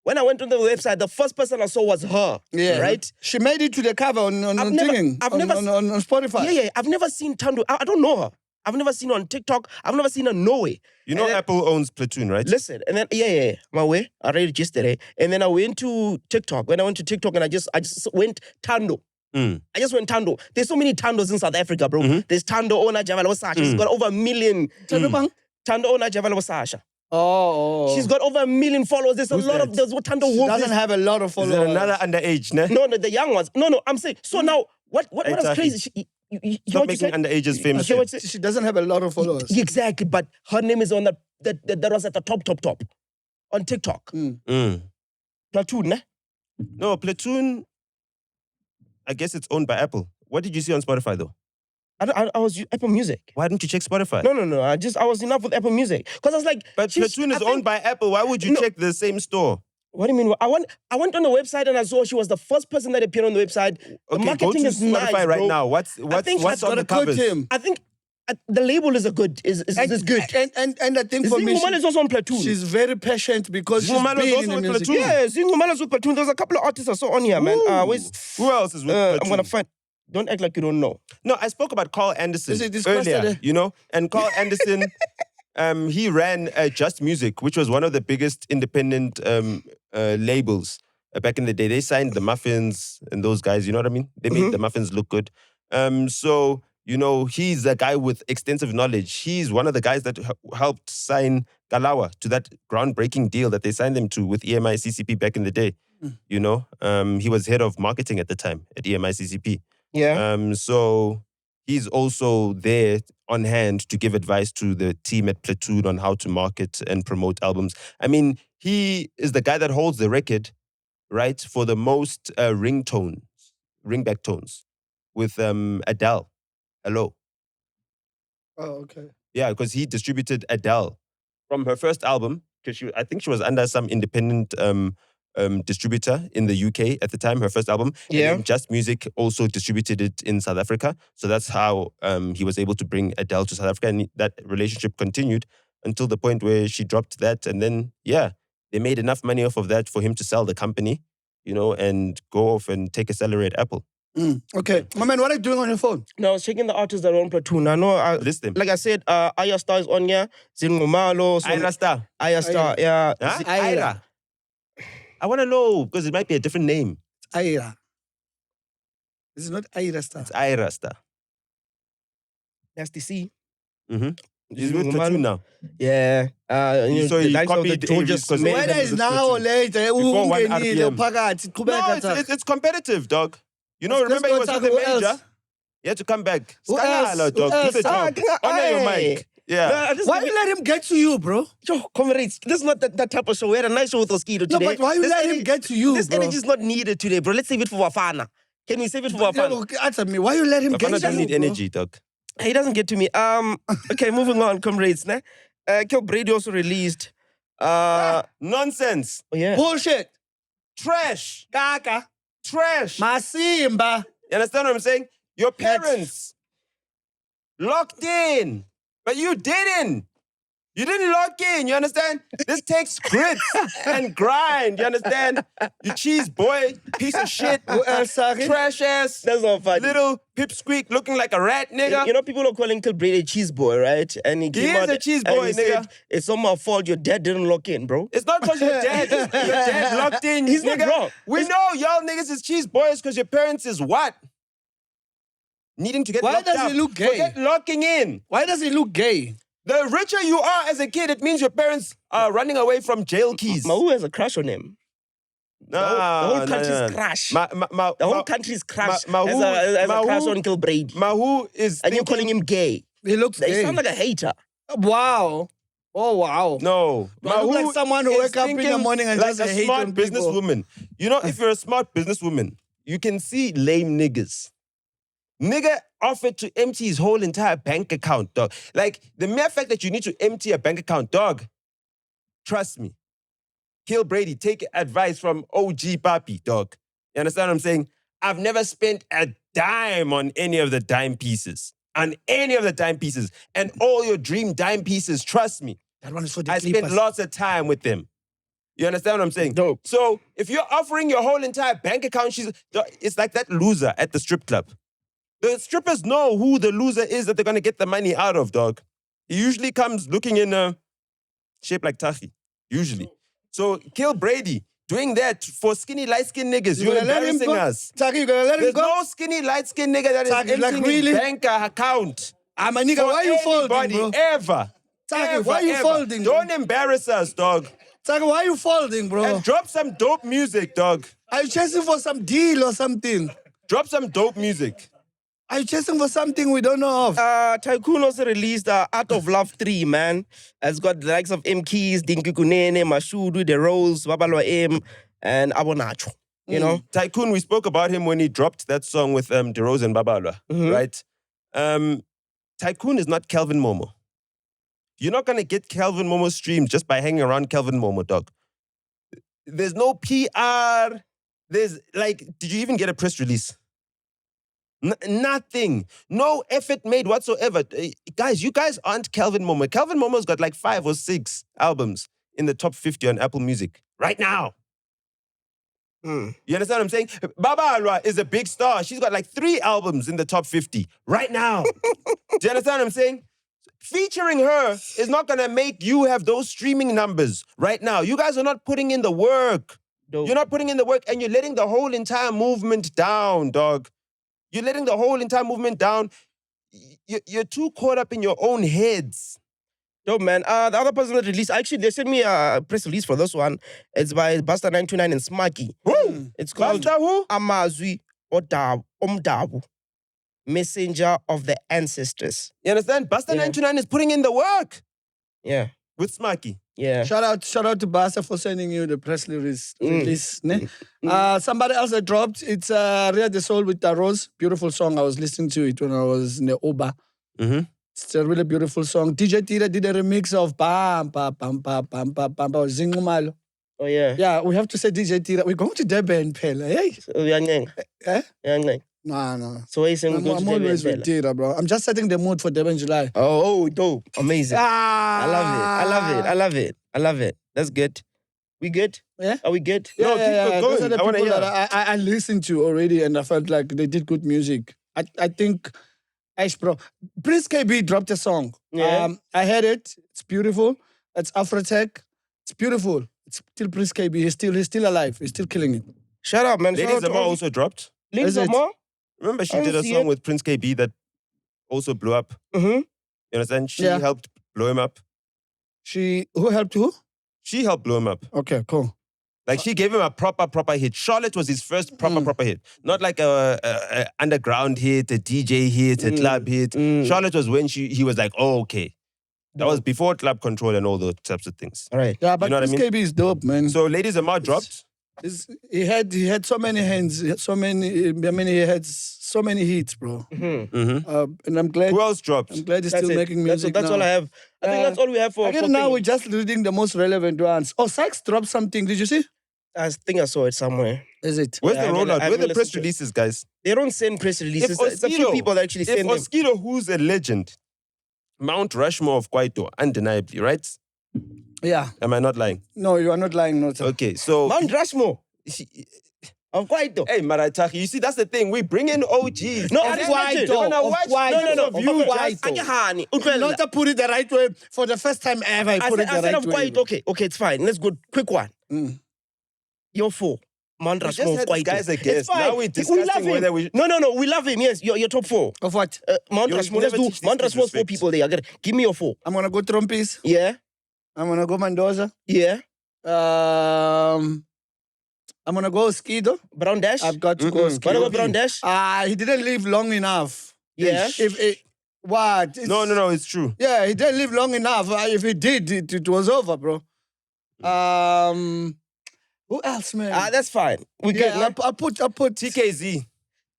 When I went to the website, the first person I saw was her. Yeah. Right? She made it to the cover on I've never- on Spotify. Yeah. I've never seen Thando. I don't know her. I've never seen her on TikTok. I've never seen her nowhere. You know And then- Apple owns Platoon, right? Listen, and then my way. I read it yesterday, and then I went to TikTok. When I went to TikTok, and I just went Thando. I just went Thando. There's so many Thandos in South Africa, bro. There's Thando Ona Javala Sasha. She's got over 1 million. Thando Ona Javala Sasha. Oh. She's got over 1 million followers. There's a Who's lot that? of there's what Thando She Wolf doesn't have a lot of Is followers. there another underage, ne? No, the young ones. No. I'm saying. So now, what is Exactly. crazy? You know Stop what you making said? underages famous. You know what you said? She doesn't have a lot of followers. Exactly, but her name is on that was at the top on TikTok. Platoon, ne? No, Platoon, I guess it's owned by Apple. What did you see on Spotify, though? I was Apple Music. Why didn't you check Spotify? No. I was enough with Apple Music because I was like, But Platoon is owned by Apple. Why would you No. check the same store? What do you mean? I went on the website and I saw she was the first person that appeared on the website. The Okay, go marketing to is Spotify nice, right bro. now. What's think what's I've on Gotta the quote covers? him. I think the label is good. Is good. And I think for me, Zingumala is also on Platoon. she's very patient because she's Zingumala is been also in the with music. Platoon. Yeah, Zingumala's with Platoon. There's a couple of artists I saw on here, man. Who else is with Platoon? I'm gonna find. Don't act like you don't know. No, I spoke about Carl Anderson Is it discussed earlier, today? you know? And Carl Anderson, he ran Just Music, which was one of the biggest independent labels back in the day. They signed the Muffins and those guys, you know what I mean? They made the Muffins look good. So, you know, he's a guy with extensive knowledge. He's one of the guys that helped sign Kalawa to that groundbreaking deal that they signed him to with EMI CCP back in the day. You know, he was head of marketing at the time at EMI CCP. Yeah. So he's also there on hand to give advice to the team at Platoon on how to market and promote albums. I mean, he is the guy that holds the record, right, for the most ringback tones with Adele. Hello. Oh, okay. Yeah, because he distributed Adele from her first album, because I think she was under some independent distributor in the UK at the time, her first album. Yeah. And then Just Music also distributed it in South Africa. So that's how he was able to bring Adele to South Africa. And that relationship continued until the point where she dropped that. And then, yeah, they made enough money off of that for him to sell the company, and go off and take a salary at Apple. Okay. My man, what are you doing on your phone? No, I was checking the artists that are on Platoon. I know, List them. like I said, Aya Star is on here. Zinumalo. Ira Star. Aya Star, yeah. Huh? Ira. I want to know, because it might be a different name. Ira. This is not Ira Star. It's Ira Star. That's the C. Mm-hmm. He's with Platoon now. Yeah. So he copied Georgia Aries 'cause Smith. Whether it's now or later, Before 1 ungenile, RPM. phakathi, No, qhubeka it's competitive, dog. Let's Remember he go was with talk the who else? major? He had to come back. Who Scandalo, else? dog. Who Do the else? job. Honor your mic. Yeah. Why you let him get to you, bro? Yo, comrades, this is not that type of show. We had a nice show with Oskido No, today. but why you This let him energy- get to you, This bro? energy is not needed today, bro. Let's save it for Wafana. Can we save it for Wafana? No, answer me. Why you let him get Bafana to doesn't you, need bro? energy, dog. He doesn't get to me. Okay, moving on, comrades. Brady also released. Nonsense. Oh yeah. Bullshit. Trash. Kaka. Trash. Masimba. You understand what I'm saying? Your parents locked in, but you didn't. You didn't lock in, you understand? This takes grit and grind, you understand? You cheese boy, piece of shit, Who else, Saki? trash ass, That's not funny. little pipsqueak looking like a rat, nigga. You know, people are calling Brady a cheese boy, right? And he came is out a cheese and boy, he nigga. said, it's not my fault your dad didn't lock in, bro. It's not because your dad locked in, He's not nigga. wrong. We know y'all niggas is cheese boys because your parents is what? Needing to get Why locked does up. he look gay? Forget locking in. Why does he look gay? The richer you are as a kid, it means your parents are running away from jail keys. Mahu has a crush on him. The whole country's crush. The whole country's crush has a crush on Brady. Mahu is And you're calling him gay. He looks They gay. sound like a hater. Wow. Oh, wow. No. Do I look like someone who is wake up in the thinking morning and like just a hate smart on people? businesswoman. You know, if you're a smart businesswoman, you can see lame niggas. Nigga offered to empty his whole entire bank account, dog. Like, the mere fact that you need to empty a bank account, dog, trust me. Kill Brady, take advice from OG Papi, dog. You understand what I'm saying? I've never spent a dime on any of the dime pieces. On any of the dime pieces. And all your dream dime pieces, trust me. That one is for the I spent Clippers. lots of time with them. You understand what I'm saying? Dope. So if you're offering your whole entire bank account, it's like that loser at the strip club. The strippers know who the loser is that they're going to get the money out of, dog. He usually comes looking in a shape like Tahi. Usually. So kill Brady. Doing that for skinny, light-skinned niggas. You're gonna let him embarrassing go? us. Taki, you gonna let him There's go? no skinny, light-skinned nigga that is Taki, like, emptying really? his bank account. I'm a nigga. For Why you folding, anybody, bro? ever. Taki, Ever, why you ever. folding, bro? Don't embarrass us, dog. Taki, why you folding, bro? And drop some dope music, dog. Are you chasing for some deal or something? Drop some dope music. Are you chasing for something we don't know of? Tycoon also released Art of Love 3, man. It's got the likes of MKs, Dinky Kunene, Mashudu, The Rose, Babalwa M, and Abonacho. You know? Tycoon, we spoke about him when he dropped that song with DeRose and Babalwa, right? Tycoon is not Kelvin Momo. You're not going to get Kelvin Momo streamed just by hanging around Kelvin Momo, dog. There's no PR. There's did you even get a press release? Nothing. No effort made whatsoever. Guys, you guys aren't Kelvin Momo. Kelvin Momo's got 5 or 6 albums in the top 50 on Apple Music right now. You understand what I'm saying? Baba Alwa is a big star. She's got 3 albums in the top 50 right now. Do you understand what I'm saying? Featuring her is not going to make you have those streaming numbers right now. You guys are not putting in the work. Dope. You're not putting in the work and you're letting the whole entire movement down, dog. You're letting the whole entire movement down. You're too caught up in your own heads. Dope, man. The other person that released, actually, they sent me a press release for this one. It's by Buster 929 and Smarky. It's called Buster who? Amazwi Omdabu, Messenger of the Ancestors. You understand? Buster Yeah. 929 is putting in the work Yeah, with Smarky. yeah. Shout out to Basa for sending you the press release. Ne? Somebody else that dropped, it's Ria the Soul with the Rose. Beautiful song. I was listening to it when I was in the Uber. It's a really beautiful song. DJ Tira did a remix of Bam, Bam, Bam, Bam, Bam, Bam, Bam, Bam, Zingumalo. Oh, yeah. Yeah, we have to say DJ Tira. We're going to Durban, Pella. Hey? Eh? No. So what are you saying? I'm always with Tira, bro. I'm just setting the mood for Durban July. Oh, dope. Amazing. I love it. That's good. We good? Yeah? Are we good? Yeah, No, keep going. Those are the I wanna people hear. that I listened to already, and I felt like they did good music. I think, bro, Prince KB dropped a song. Yeah. I heard it. It's beautiful. It's Afro tech. It's beautiful. It's still Prince KB. He's still alive. He's still killing it. Shut up, man. Lady Shout out to Zama all also dropped. Lady Is it? Zama? Remember, she I did a didn't see song it. with Prince KB that also blew up. Mm-hmm. You understand? She Yeah. helped blow him up. Who helped who? She helped blow him up. Okay, cool. Like she gave him a proper hit. Charlotte was his first proper hit. Not like a underground hit, a DJ hit, a club hit. Charlotte was when he was like, oh, okay. That was before club control and all those types of things. All right. Yeah, but know what I Prince mean? KB is dope, man. So Ladies Amar dropped. He had so many hands, he had so many hits, bro. And I'm glad. Who else dropped? I'm glad he's That's still it. making music. That's all I have. I think that's all we have for. Again, for now thing. we're just reading the most relevant ones. Oh, Sykes dropped something. Did you see? I think I saw it somewhere. Is it? Where's Yeah, the I haven't- rollout? I Where haven't the press listened to it. releases, guys? They don't send press releases. If It's a few Oskido- people that actually If send them. Oskido, who's a legend, Mount Rushmore of Kwaito, undeniably, right? Yeah. Am I not lying? No, you are not lying, Nota. Okay, so Mount Rushmore. Of Gayton. hey, Marataki, you see, that's the thing. We bring in OGs. No, And I then Gayton. they're gonna Of watch Gayton. videos No, of of you Gayton. just- Anyhani. Nota put it the right way for the first time ever. I put it the I said right of way. Gayton. Okay, it's fine. Let's go. Quick one. You're four. Mount We just Rushmore of had this Gayton. guy as a It's guest. fine. Now we're discussing love him. whether we- No, we love him. Yes, you're top four. Of what? Mount You Rushmore. Let's never do teach Mount this Rushmore's four disrespect. people there. Give me your four. I'm gonna go Trumpis. Yeah, I'm gonna go Mendoza. yeah. I'm gonna go Oskido. Brown Dash. I've got to go What Oskido. about Brown Dash? He didn't live long enough. Yeah. What? No, it's true. Yeah, he didn't live long enough. If he did, it was over, bro. Who else, man? That's fine. We good. Yeah, I put TKZ.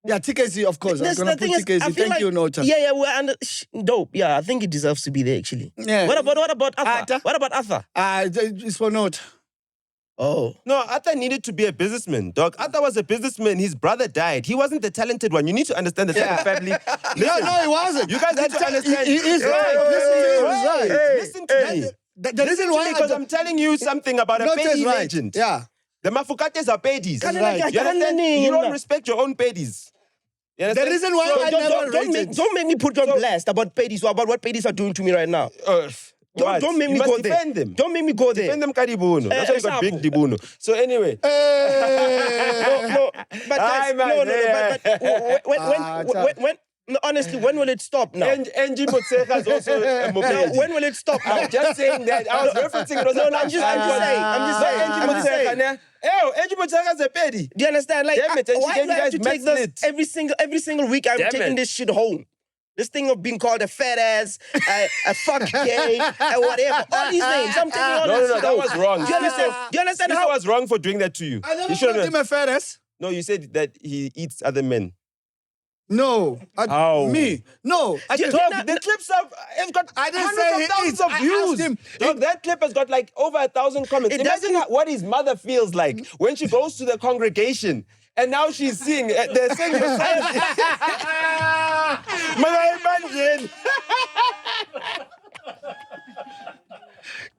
Yeah, TKZ, of course. I'm That's gonna the put thing is, I TKZ. feel Thank like- you, Nota. Yeah, we're under dope. Yeah, I think it deserves to be there actually. Yeah. What about Arthur? Arthur? What about Arthur? It's for Nota. Oh. No, Arthur needed to be a businessman, dog. Arthur was a businessman. His brother died. He wasn't the talented one. You need to understand the type of family. No, he wasn't. You guys need to understand. He is right. Listen to him, he's right. Listen to me. The reason why Because I'm telling you something about a Nota is petty right. legend. Yeah. The Mafukates are pedis. That's right. You understand? You don't respect your own pedis. You The understand? reason why I never rated. Don't make me put you on blast about Pedis or about what Pedis are doing to me right now. What? Don't make You me must go there. defend them. Don't make me go there. Defend them, Karibuno. That's why you got big Dibuno. So anyway. No, but Aye, guys, man, when no, honestly, when will it stop now? Angie Motsecha is also a No, mopedi. when will it stop now? I'm just saying that. I was referencing it. No, I'm just saying. Angie Motsecha. Angie Motsecha is a pedi. Do you understand? Like, Damn it, and she why gave do you I have guys to take max this lit. every single week? I'm Damn taking it. this shit home. This thing of being called a fat ass, a fuck gay, and whatever. All these names. I'm taking all No, this that shit was home. wrong. Do you understand? Do you understand Siso how? was wrong for doing that to you. I never You shouldn't called him have. a fairness. No, you said that he eats other men. No. How? Me. No. I Dog, just, the clips have got I didn't hundreds say of he thousands eats. of I views. asked him. Dog, that clip has got like over 1,000 comments. It Imagine doesn't- what his mother feels like when she goes to the congregation and now she's seeing, they're saying your son. Imagine.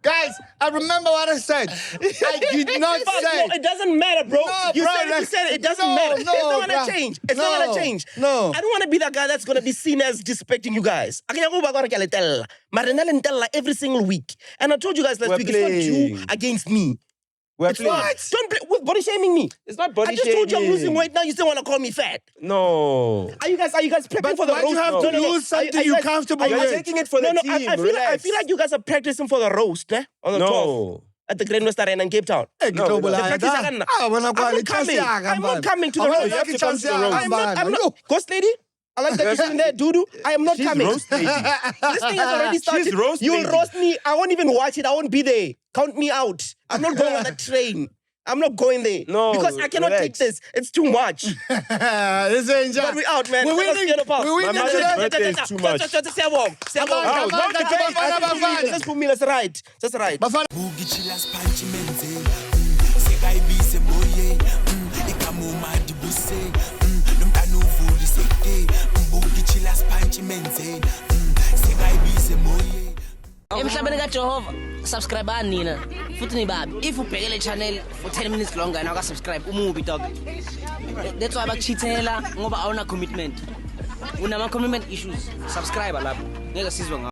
guys, I remember what I said. I did not Fuck, say. no, it doesn't matter, bro. No, You bro, said it, you that's- said it. It doesn't no, matter. no, It's not bro. gonna change. It's not No, gonna change. no. I don't want to be that guy that's gonna be seen as disrespecting you guys. I can't go back and tell every single week. And I told you guys last We're week, it's not you playing. against me. We're It's playing. not. Don't play with body shaming me. It's not body I just told you I'm shaming. losing weight. Now you still want to call me fat. No. Are you guys prepping But for the why roast? do you have to lose something you're comfortable You're with? taking it for the No, team. I feel Relax. like you guys are practicing for the roast, on the 12th No. at the Grand West Arena in Cape Town. Hey, No, global the agenda. practice agenda. Ah, well, I'm not coming. I'm not coming to the roast. You have to come to the roast. I'm not. Ghost lady? I like that you're sitting there, doo-doo. I am not She's coming. roast lady. This thing has already started. She's roast You'll lady. roast me. I won't even watch it. I won't be there. Count me out. I'm not going on that train. I'm not going there. No, because I cannot take relax. this. It's too much. This is But we out, man. We're Let us winning. get apart. We're winning My mother's today. birthday is too much. That's right. That's right. Bafana. Bugichilas panchi menze sekaibise moye ikamuma dibuse nomntana uvulise ke bugichilas panchi menze sekaibise moye Emhlabeni kaJehova subscribe nina futhi nibabi if ubhekele channel for 10 minutes longer and subscribe umubi dog. That's why bakuchithela ngoba awuna commitment. Unama commitment issues. Subscribe lapho. Ngeke sizwe ngawo.